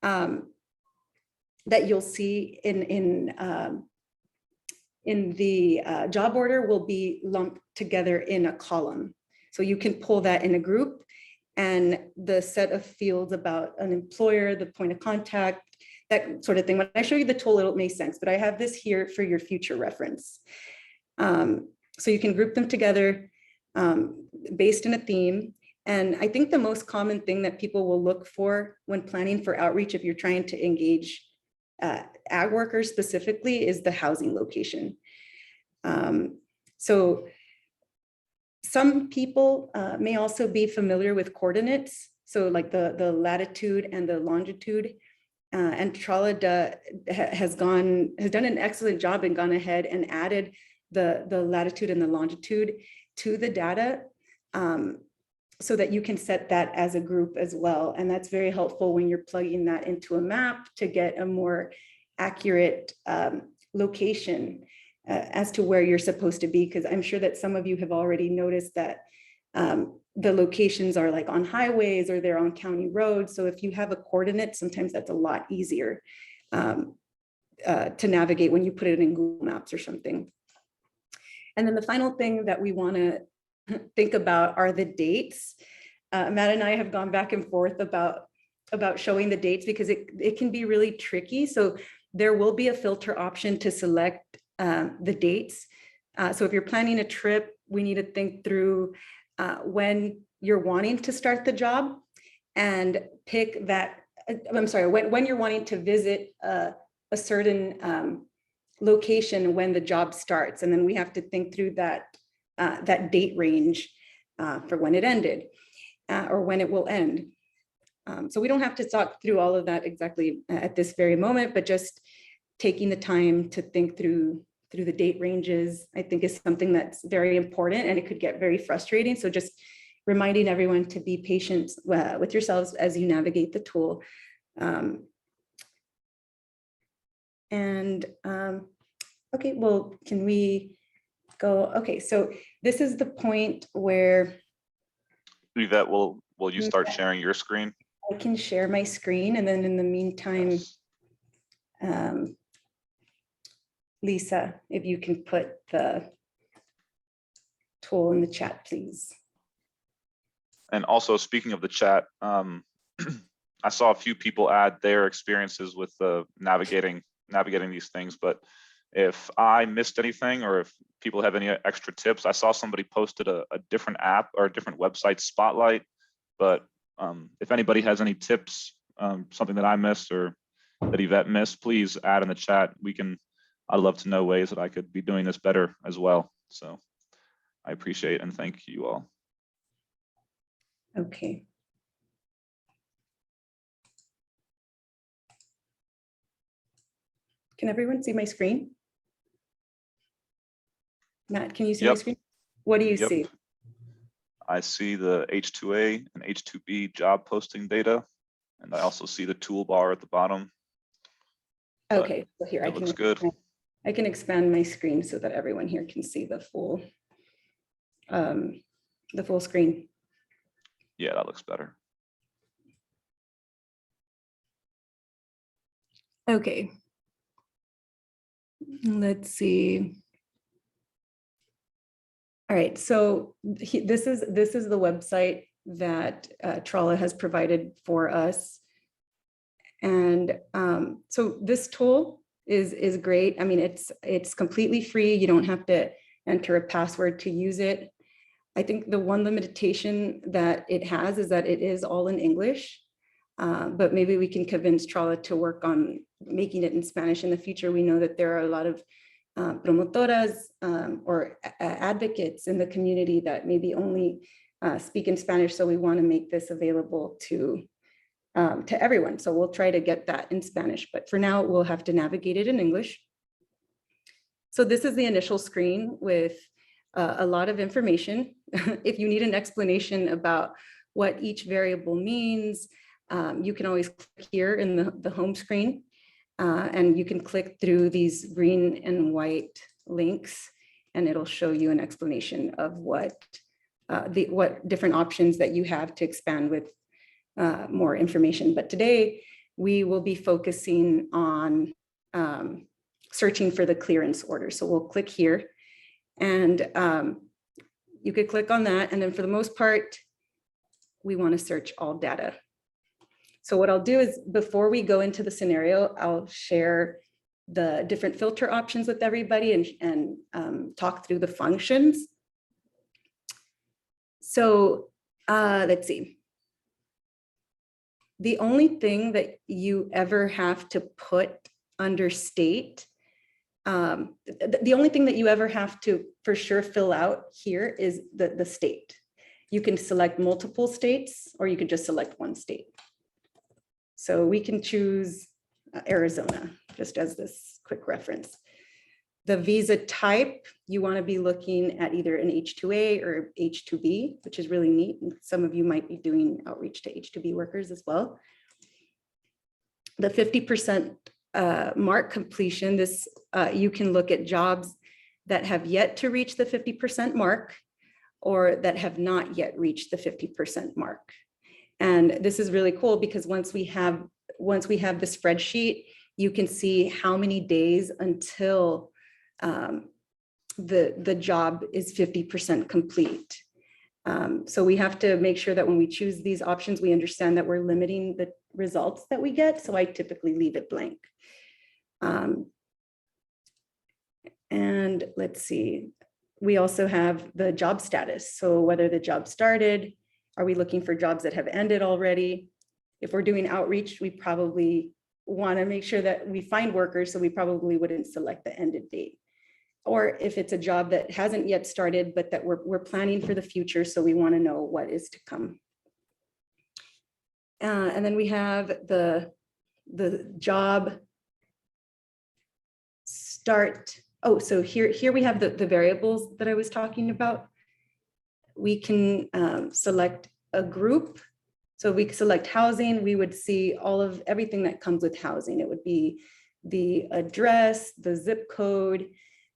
that you'll see in the job order will be lumped together in a column. So you can pull that in a group, and the set of fields about an employer, the point of contact, that sort of thing. When I show you the tool, it'll make sense, but I have this here for your future reference. So you can group them together based in a theme. And I think the most common thing that people will look for when planning for outreach, if you're trying to engage ag workers specifically, is the housing location. So some people may also be familiar with coordinates. So like the latitude and the longitude. And TRLA has done an excellent job and gone ahead and added the latitude and the longitude to the data so that you can set that as a group as well. And that's very helpful when you're plugging that into a map to get a more accurate location as to where you're supposed to be, because I'm sure that some of you have already noticed that the locations are like on highways or they're on county roads. So if you have a coordinate, sometimes that's a lot easier to navigate when you put it in Google Maps or something. And then the final thing that we want to think about are the dates. Matt and I have gone back and forth about about showing the dates because it can be really tricky. So there will be a filter option to select the dates. So if you're planning a trip, we need to think through when you're wanting to start the job and pick that, I'm sorry, when you're wanting to visit a certain location when the job starts. And then we have to think through that date range for when it ended or when it will end. So we don't have to talk through all of that exactly at this very moment, but just taking the time to think through the date ranges, I think is something that's very important, and it could get very frustrating. So just reminding everyone to be patient with yourselves as you navigate the tool. Okay, well, can we go? Okay, so this is the point where Yvette, will you start sharing your screen? I can share my screen, and then in the meantime, Yes. Lisa, if you can put the tool in the chat, please. And also, speaking of the chat, I saw a few people add their experiences with navigating these things, but if I missed anything or if people have any extra tips, I saw somebody posted a different app or a different website spotlight, but if anybody has any tips, something that I missed or that Yvette missed, please add in the chat. I'd love to know ways that I could be doing this better as well. So I appreciate and thank you all. Okay. Can everyone see my screen? Matt, can you see my screen? What do you see? I see the H2A and H2B job posting data, and I also see the toolbar at the bottom. Okay, so here looks good. I can expand my screen so that everyone here can see the full screen. Yeah, that looks better. Okay. Let's see. All right, so this is the website that TRLA has provided for us. And so this tool is great. I mean, it's completely free. You don't have to enter a password to use it. I think the one limitation that it has is that it is all in English, but maybe we can convince TRLA to work on making it in Spanish in the future. We know that there are a lot of promotoras or advocates in the community that maybe only speak in Spanish. So we want to make this available to everyone. So we'll try to get that in Spanish, but for now we'll have to navigate it in English. So this is the initial screen with a lot of information. If you need an explanation about what each variable means, you can always click here in the home screen. And you can click through these green and white links, and it'll show you an explanation of what different options that you have to expand with more information. But today we will be focusing on searching for the clearance order. So we'll click here, and you could click on that. And then for the most part, we want to search all data. So what I'll do is, before we go into the scenario, I'll share the different filter options with everybody and talk through the functions. So let's see. The only thing that you ever have to put under state, the only thing that you ever have to for sure fill out here is the state. You can select multiple states, or you can just select one state. So we can choose Arizona, just as this quick reference. The visa type, you want to be looking at either an H-2A or H-2B, which is really neat. And some of you might be doing outreach to H-2B workers as well. The 50% mark completion, this you can look at jobs that have yet to reach the 50% mark or that have not yet reached the 50% mark. And this is really cool because once we have the spreadsheet, you can see how many days until the job is 50% complete. So we have to make sure that when we choose these options, we understand that we're limiting results that we get. So I typically leave it blank. And let's see, we also have the job status. So whether the job started, are we looking for jobs that have ended already? If we're doing outreach, we probably want to make sure that we find workers, so we probably wouldn't select the ended date. Or if it's a job that hasn't yet started, but that we're planning for the future, so we want to know what is to come. And then we have the job start. Oh, so here we have the variables that I was talking about. We can select a group. So we select housing, we would see everything that comes with housing. It would be the address, the zip code,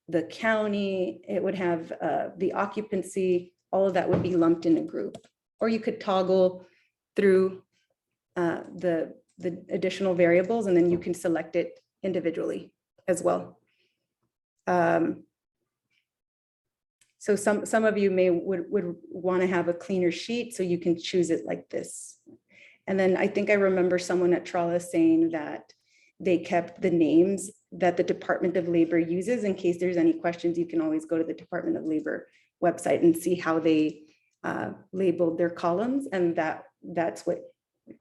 the county, it would have the occupancy, all of that would be lumped in a group. Or you could toggle through the additional variables, and then you can select it individually as well. So some of you would want to have a cleaner sheet, so you can choose it like this. And then I think I remember someone at TRLA saying that they kept the names that the Department of Labor uses. In case there's any questions, you can always go to the Department of Labor website and see how they labeled their columns, and that's what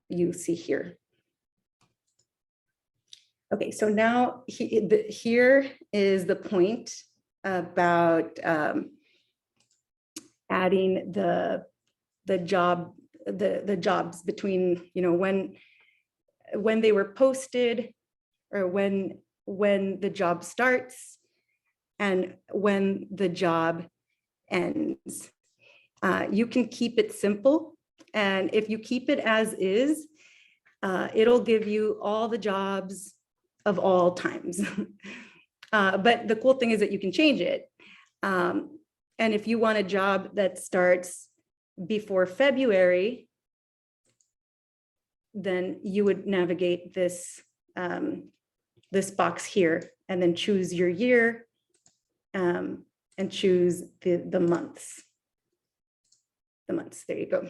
you see here. Okay, so now here is the point about adding the jobs between, you know, when they were posted, or when the job starts and when the job ends. You can keep it simple, and if you keep it as is, it'll give you all the jobs of all times. But the cool thing is that you can change it. And if you want a job that starts before February, then you would navigate this, this box here, and then choose your year, and choose the months. The months, there you go.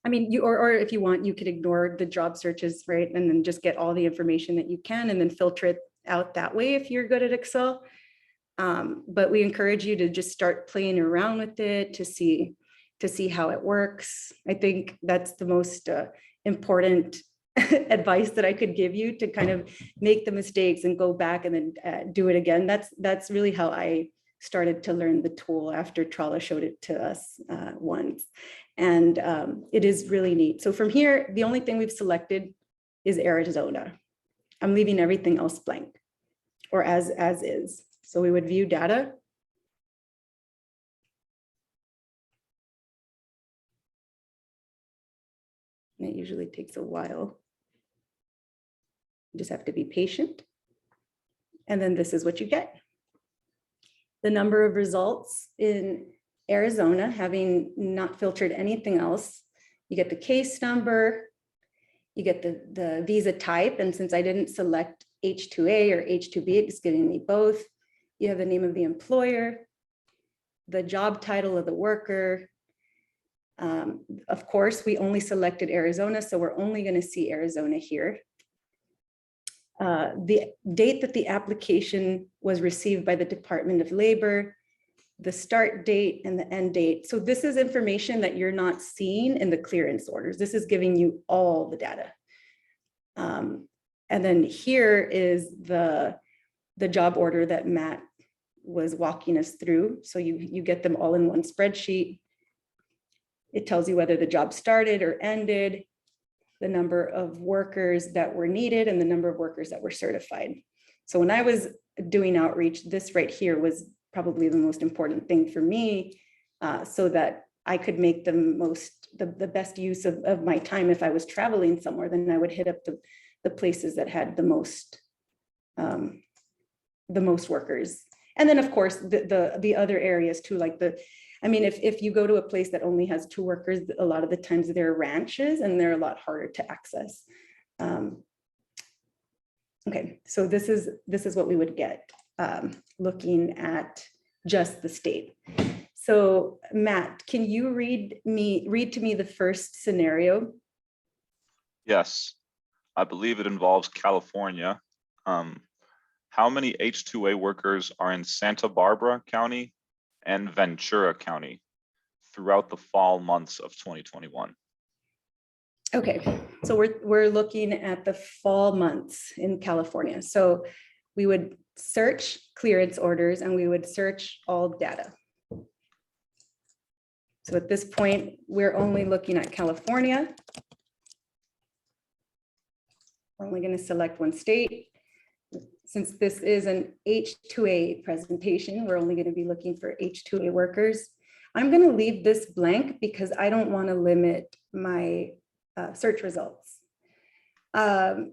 I mean, or if you want, you could ignore the job searches, right? And then just get all the information that you can, and then filter it out that way if you're good at Excel. But we encourage you to just start playing around with it to see how it works. I think that's the most important advice that I could give you, to kind of make the mistakes and go back and then do it again. That's really how I started to learn the tool, after TRLA showed it to us once. And it is really neat. So from here, the only thing we've selected is Arizona. I'm leaving everything else blank, or as is. So we would view data. And it usually takes a while. You just have to be patient. And then this is what you get. The number of results in Arizona, having not filtered anything else. You get the case number, you get the visa type, and since I didn't select H-2A or H-2B, it's giving me both. You have the name of the employer, the job title of the worker. Of course, we only selected Arizona, so we're only going to see Arizona here. The date that the application was received by the Department of Labor, the start date and the end date. So this is information that you're not seeing in the clearance orders. This is giving you all the data. And then here is the job order that Matt was walking us through. So you get them all in one spreadsheet. It tells you whether the job started or ended, the number of workers that were needed, and the number of workers that were certified. So when I was doing outreach, this right here was probably the most important thing for me, so that I could make the best use of my time. If I was traveling somewhere, then I would hit up the places that had the most workers. And then of course, the other areas too, like I mean, if you go to a place that only has 2 workers, a lot of the times they're ranches and they're a lot harder to access. Okay, so this is what we would get looking at just the state. So Matt, can you read to me the first scenario? Yes, I believe it involves California. How many H2A workers are in Santa Barbara County and Ventura County throughout the fall months of 2021? Okay, so we're looking at the fall months in California. So we would search clearance orders and we would search all data. So at this point, we're only looking at California. We're only going to select one state. Since this is an H2A presentation, we're only going to be looking for H2A workers. I'm going to leave this blank because I don't want to limit my search results. The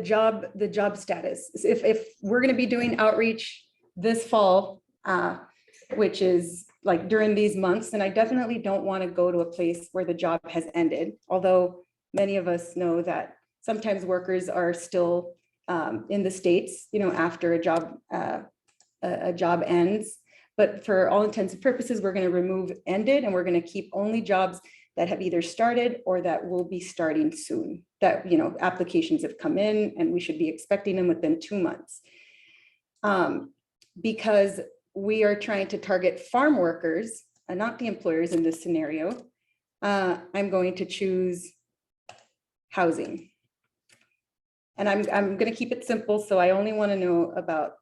job status. If we're going to be doing outreach this fall, which is like during these months, then I definitely don't want to go to a place where the job has ended. Although many of us know that sometimes workers are still in the States, after a job ends. But for all intents and purposes, we're going to remove ended and we're going to keep only jobs that have either started or that will be starting soon. That, applications have come in and we should be expecting them within 2 months. Because we are trying to target farm workers and not the employers in this scenario, I'm going to choose housing. And I'm going to keep it simple. So I only want to know about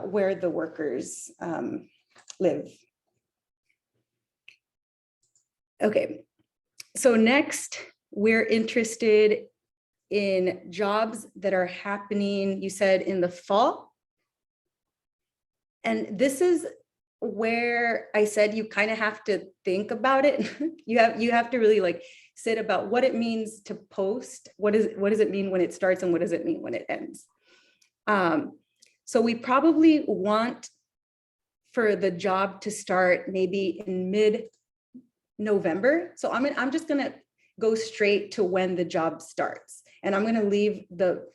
where the workers live. Okay, so next we're interested in jobs that are happening, you said in the fall. And this is where I said you kind of have to think about it. You have to really sit about what it means to post. What does it mean when it starts and what does it mean when it ends? So we probably want for the job to start maybe in mid-November. So I'm just gonna go straight to when the job starts. And I'm gonna leave the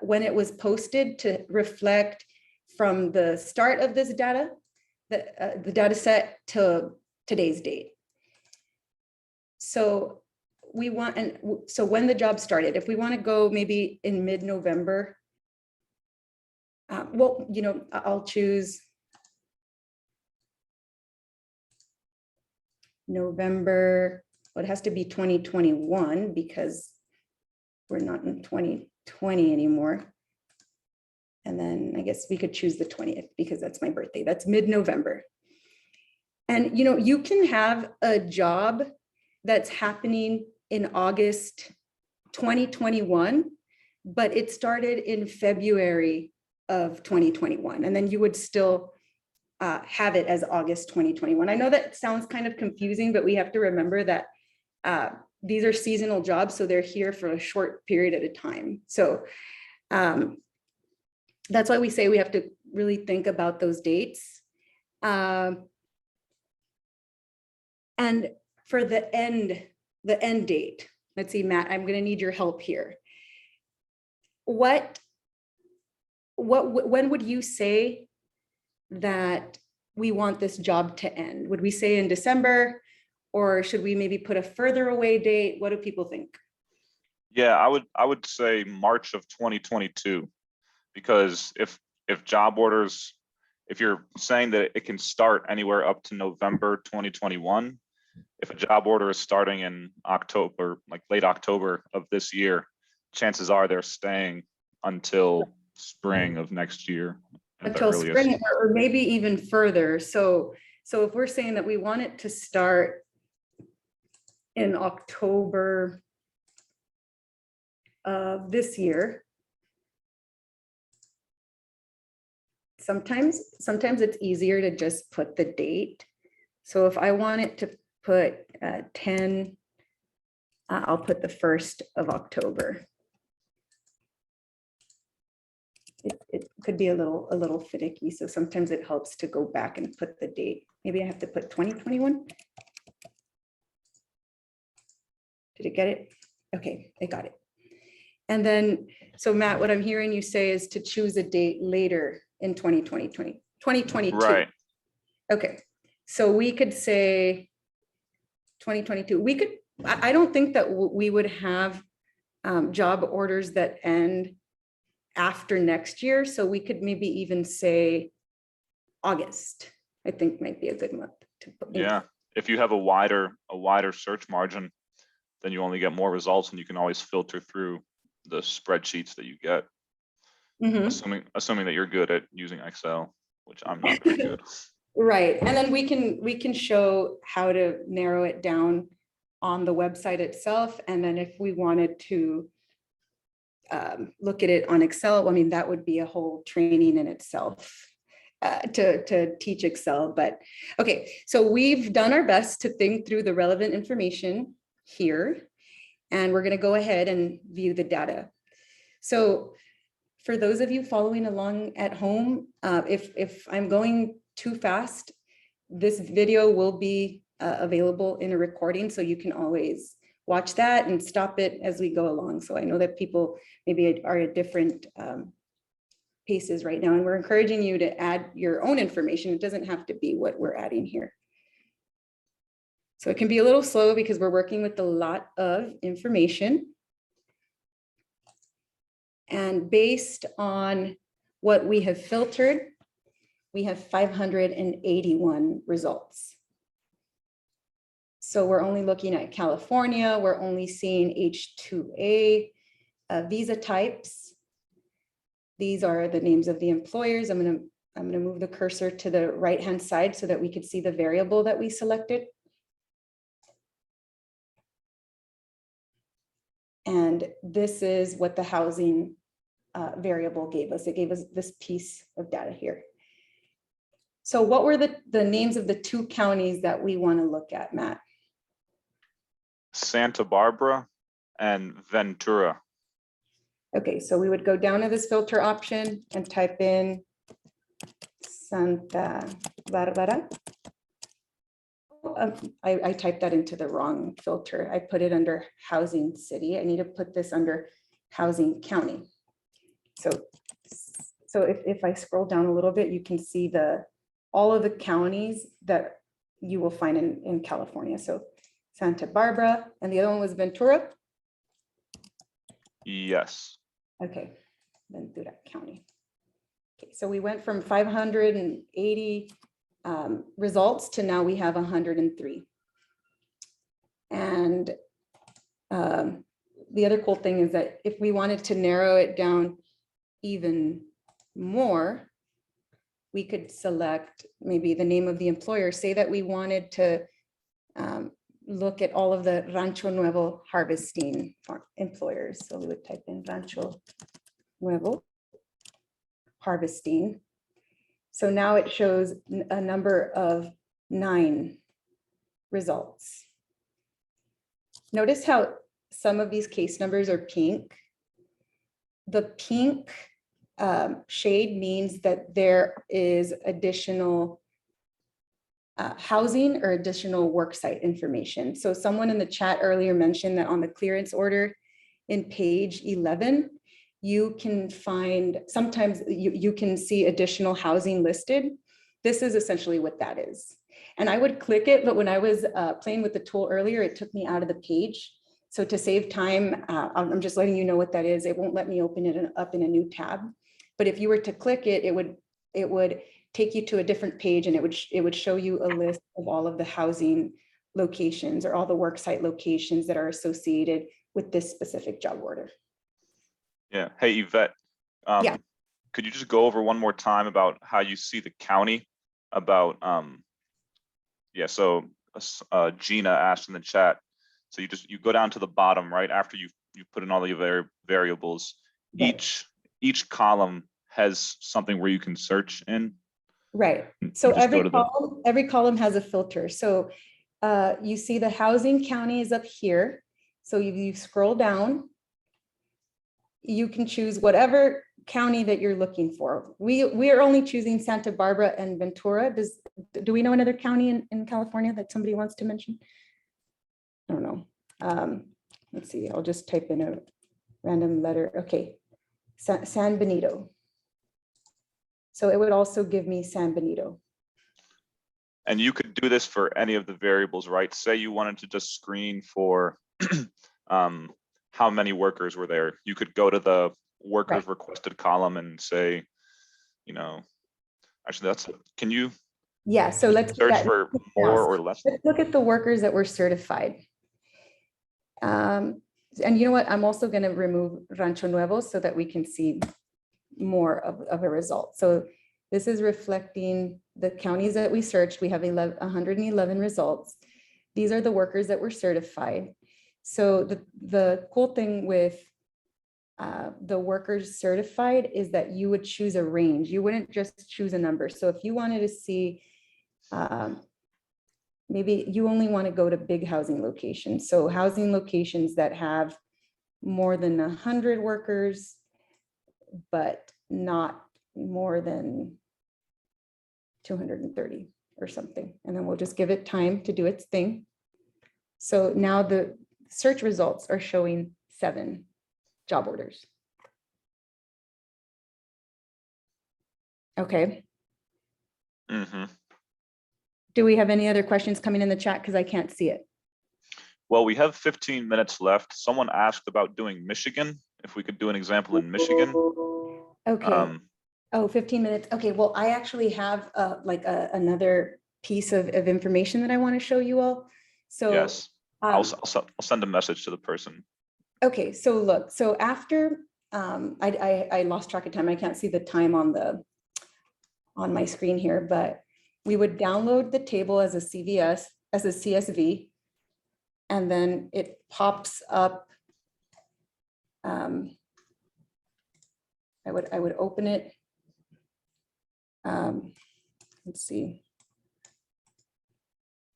when it was posted to reflect from the start of this data, the data set to today's date. So we want, so when the job started, if we want to go maybe in mid-November, well, I'll choose November. Well, it has to be 2021 because we're not in 2020 anymore. And then I guess we could choose the 20th because that's my birthday. That's mid-November. And you can have a job that's happening in August 2021, but it started in February of 2021. And then you would still have it as August 2021. I know that sounds kind of confusing, but we have to remember that these are seasonal jobs, so they're here for a short period at a time. So that's why we say we have to really think about those dates. And for the end date, let's see, Matt, I'm going to need your help here. When would you say that we want this job to end? Would we say in December, or should we maybe put a further away date? What do people think? Yeah, I would say March of 2022, because if job orders, if you're saying that it can start anywhere up to November 2021, if a job order is starting in October, like late October of this year, chances are they're staying until spring of next year. Until spring, or maybe even further. So if we're saying that we want it to start in October of this year, sometimes it's easier to just put the date. So if I want it to put 10, I'll put the 1st of October. It could be a little finicky, so sometimes it helps to go back and put the date. Maybe I have to put 2021. Did it get it? Okay, I got it. And then, so Matt, what I'm hearing you say is to choose a date later in 2022. Right. Okay, so we could say 2022. We could, I don't think that we would have job orders that end after next year. So we could maybe even say August, I think might be a good month to put. Yeah, if you have a wider search margin, then you only get more results, and you can always filter through the spreadsheets that you get. Mhm. Assuming that you're good at using Excel, which I'm not very good. Right, and then we can show how to narrow it down on the website itself. And then if we wanted to look at it on Excel, I mean, that would be a whole training in itself to teach Excel. But okay, so we've done our best to think through the relevant information here, and we're going to go ahead and view the data. So for those of you following along at home, if I'm going too fast, this video will be available in a recording, so you can always watch that and stop it as we go along. So I know that people maybe are at different paces right now, and we're encouraging you to add your own information. It doesn't have to be what we're adding here. So it can be a little slow because we're working with a lot of information. And based on what we have filtered, we have 581 results. So we're only looking at California. We're only seeing H-2A visa types. These are the names of the employers. I'm gonna move the cursor to the right-hand side so that we could see the variable that we selected. And this is what the housing variable gave us. It gave us this piece of data here. So what were the names of the two counties that we want to look at, Matt? Santa Barbara and Ventura. Okay, so we would go down to this filter option and type in Santa Barbara. I typed that into the wrong filter. I put it under housing city. I need to put this under housing county. So if I scroll down a little bit, you can see all of the counties that you will find in California. So Santa Barbara, and the other one was Ventura. Yes. Okay, Ventura County. Okay, so we went from 580 results to now we have 103. And the other cool thing is that if we wanted to narrow it down even more, we could select maybe the name of the employer. Say that we wanted to look at all of the Rancho Nuevo harvesting employers. So we would type in Rancho Nuevo harvesting. So now it shows a number of 9 results. Notice how some of these case numbers are pink. The pink shade means that there is additional housing or additional worksite information. So someone in the chat earlier mentioned that on the clearance order in page 11, you can find, sometimes you can see additional housing listed. This is essentially what that is. And I would click it, but when I was playing with the tool earlier, it took me out of the page. So to save time, I'm just letting you know what that is. It won't let me open it up in a new tab. But if you were to click it, it would take you to a different page, and it would show you a list of all of the housing locations or all the worksite locations that are associated with this specific job order. Yeah. Hey, Yvette. Yeah. Could you just go over one more time about how you see the county? About yeah. So Gina asked in the chat. So you go down to the bottom right after you put in all the variables. Right. Each column has something where you can search in. Right. So every column has a filter. So you see the housing county is up here. So you scroll down, you can choose whatever county that you're looking for. We are only choosing Santa Barbara and Ventura. Do we know another county in California that somebody wants to mention? I don't know. Let's see, I'll just type in a random letter. Okay, San Benito. So it would also give me San Benito. And you could do this for any of the variables, right? Say you wanted to just screen for how many workers were there. You could go to the workers requested column and say, you know, actually can you Yeah, so let's do search that. for more or less? Let's look at the workers that were certified. And you know what? I'm also going to remove Rancho Nuevo so that we can see more of a result. So this is reflecting the counties that we searched. We have 111 results. These are the workers that were certified. So the cool thing with the workers certified is that you would choose a range. You wouldn't just choose a number. So if you wanted to see, maybe you only want to go to big housing locations. So housing locations that have more than 100 workers, but not more than 230 or something. And then we'll just give it time to do its thing. So now the search results are showing 7 job orders. Okay. Mm-hmm. Do we have any other questions coming in the chat? Because I can't see it. Well, we have 15 minutes left. Someone asked about doing Michigan, if we could do an example in Michigan. Okay. Oh, 15 minutes. Okay, well, I actually have another piece of information that I want to show you all. So yes, I'll send a message to the person. Okay, so look, so after I lost track of time. I can't see the time on my screen here, but we would download the table as a CVS, as a CSV, and then it pops up. I would open it. Let's see.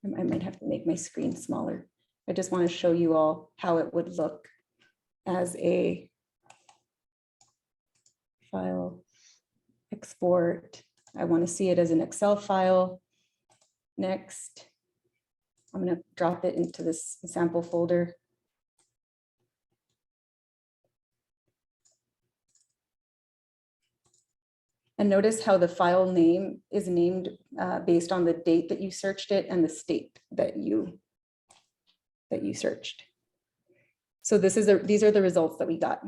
I might have to make my screen smaller. I just want to show you all how it would look as a file export. I want to see it as an Excel file. Next, I'm going to drop it into this sample folder. And notice how the file name is named based on the date that you searched it and the state that you searched. So these are the results that we got.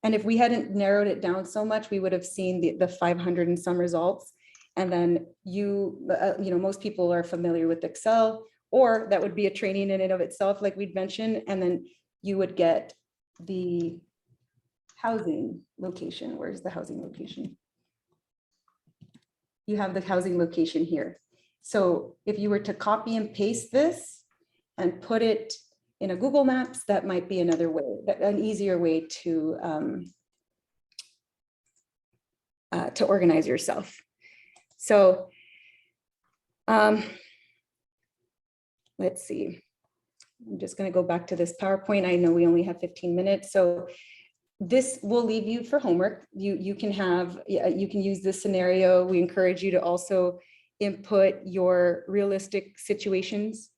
And if we hadn't narrowed it down so much, we would have seen the 500 and some results. And then most people are familiar with Excel, or that would be a training in and of itself, like we'd mentioned. And then you would get the housing location. Where's the housing location? You have the housing location here. So if you were to copy and paste this and put it in a Google Maps, that might be another way, an easier way to organize yourself. So let's see. I'm just going to go back to this PowerPoint. I know we only have 15 minutes, so this will leave you for homework. You can use this scenario. We encourage you to also input your realistic situations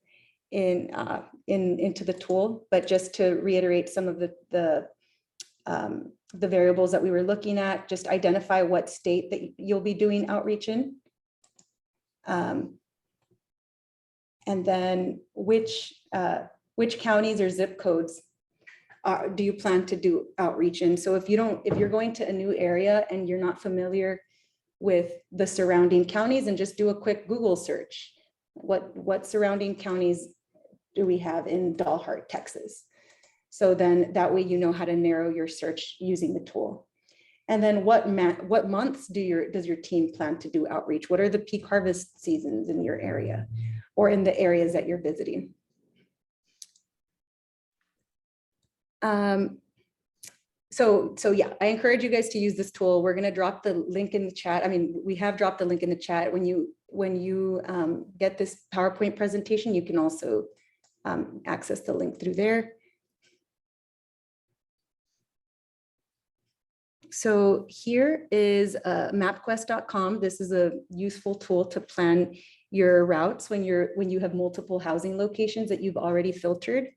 into the tool. But just to reiterate some of the variables that we were looking at, just identify what state that you'll be doing outreach in. And then which counties or zip codes do you plan to do outreach in? So if you're going to a new area and you're not familiar with the surrounding counties, and just do a quick Google search. What surrounding counties do we have in Dalhart, Texas? So then that way you know how to narrow your search using the tool. And then what months does your team plan to do outreach? What are the peak harvest seasons in your area or in the areas that you're visiting? So yeah, I encourage you guys to use this tool. We're going to drop the link in the chat. I mean, we have dropped the link in the chat. When you get this PowerPoint presentation, you can also access the link through there. So here is mapquest.com. This is a useful tool to plan your routes when you have multiple housing locations that you've already filtered.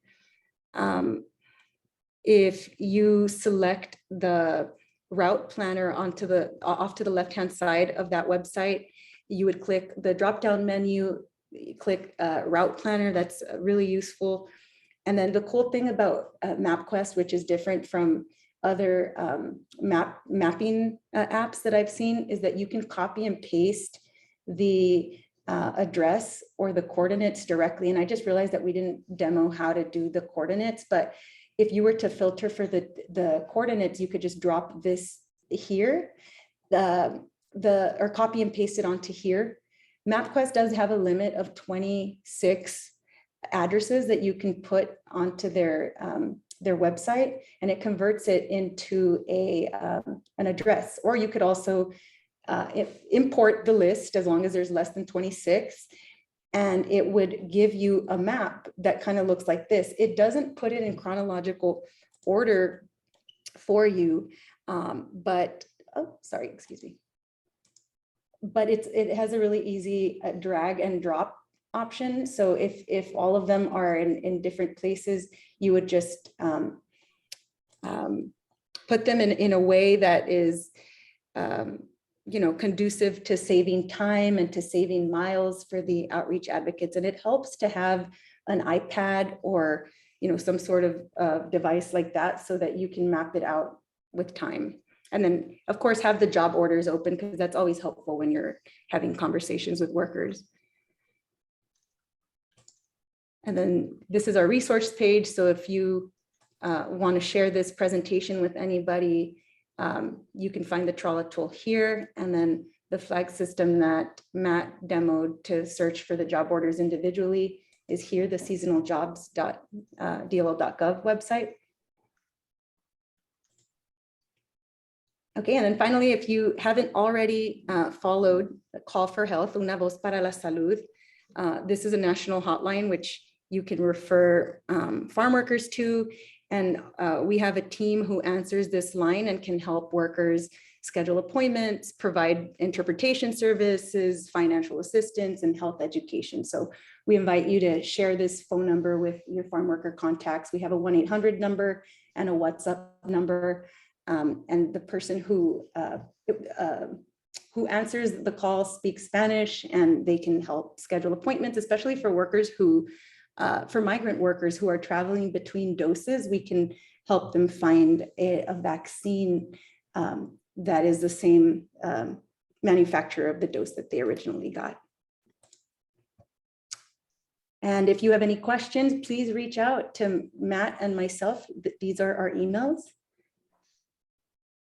If you select the route planner onto off to the left-hand side of that website. You would click the drop-down menu, click route planner. That's really useful. And then the cool thing about MapQuest, which is different from other mapping apps that I've seen, is that you can copy and paste the address or the coordinates directly. And I just realized that we didn't demo how to do the coordinates, but if you were to filter for the coordinates, you could just drop this here, or copy and paste it onto here. MapQuest does have a limit of 26 addresses that you can put onto their website, and it converts it into an address. Or you could also import the list as long as there's less than 26, and it would give you a map that kind of looks like this. It doesn't put it in chronological order for you, but it has a really easy drag and drop option. So if all of them are in different places, you would just put them in a way that is conducive to saving time and to saving miles for the outreach advocates. And it helps to have an iPad or some sort of device like that, so that you can map it out with time. And then of course have the job orders open, because that's always helpful when you're having conversations with workers. And then this is our resource page. So if you want to share this presentation with anybody, you can find the TRLA tool here, and then the flag system that Matt demoed to search for the job orders individually is here, the seasonaljobs.dll.gov website. Okay, and then finally, if you haven't already followed the Call for Health, Una Voz para la Salud, this is a national hotline which you can refer farm workers to. And we have a team who answers this line and can help workers schedule appointments, provide interpretation services, financial assistance, and health education. So we invite you to share this phone number with your farm worker contacts. We have a 1-800 number and a WhatsApp number. And the person who answers the call speaks Spanish, and they can help schedule appointments, especially for workers who for migrant workers who are traveling between doses. We can help them find a vaccine that is the same manufacturer of the dose that they originally got. And if you have any questions, please reach out to Matt and myself. These are our emails.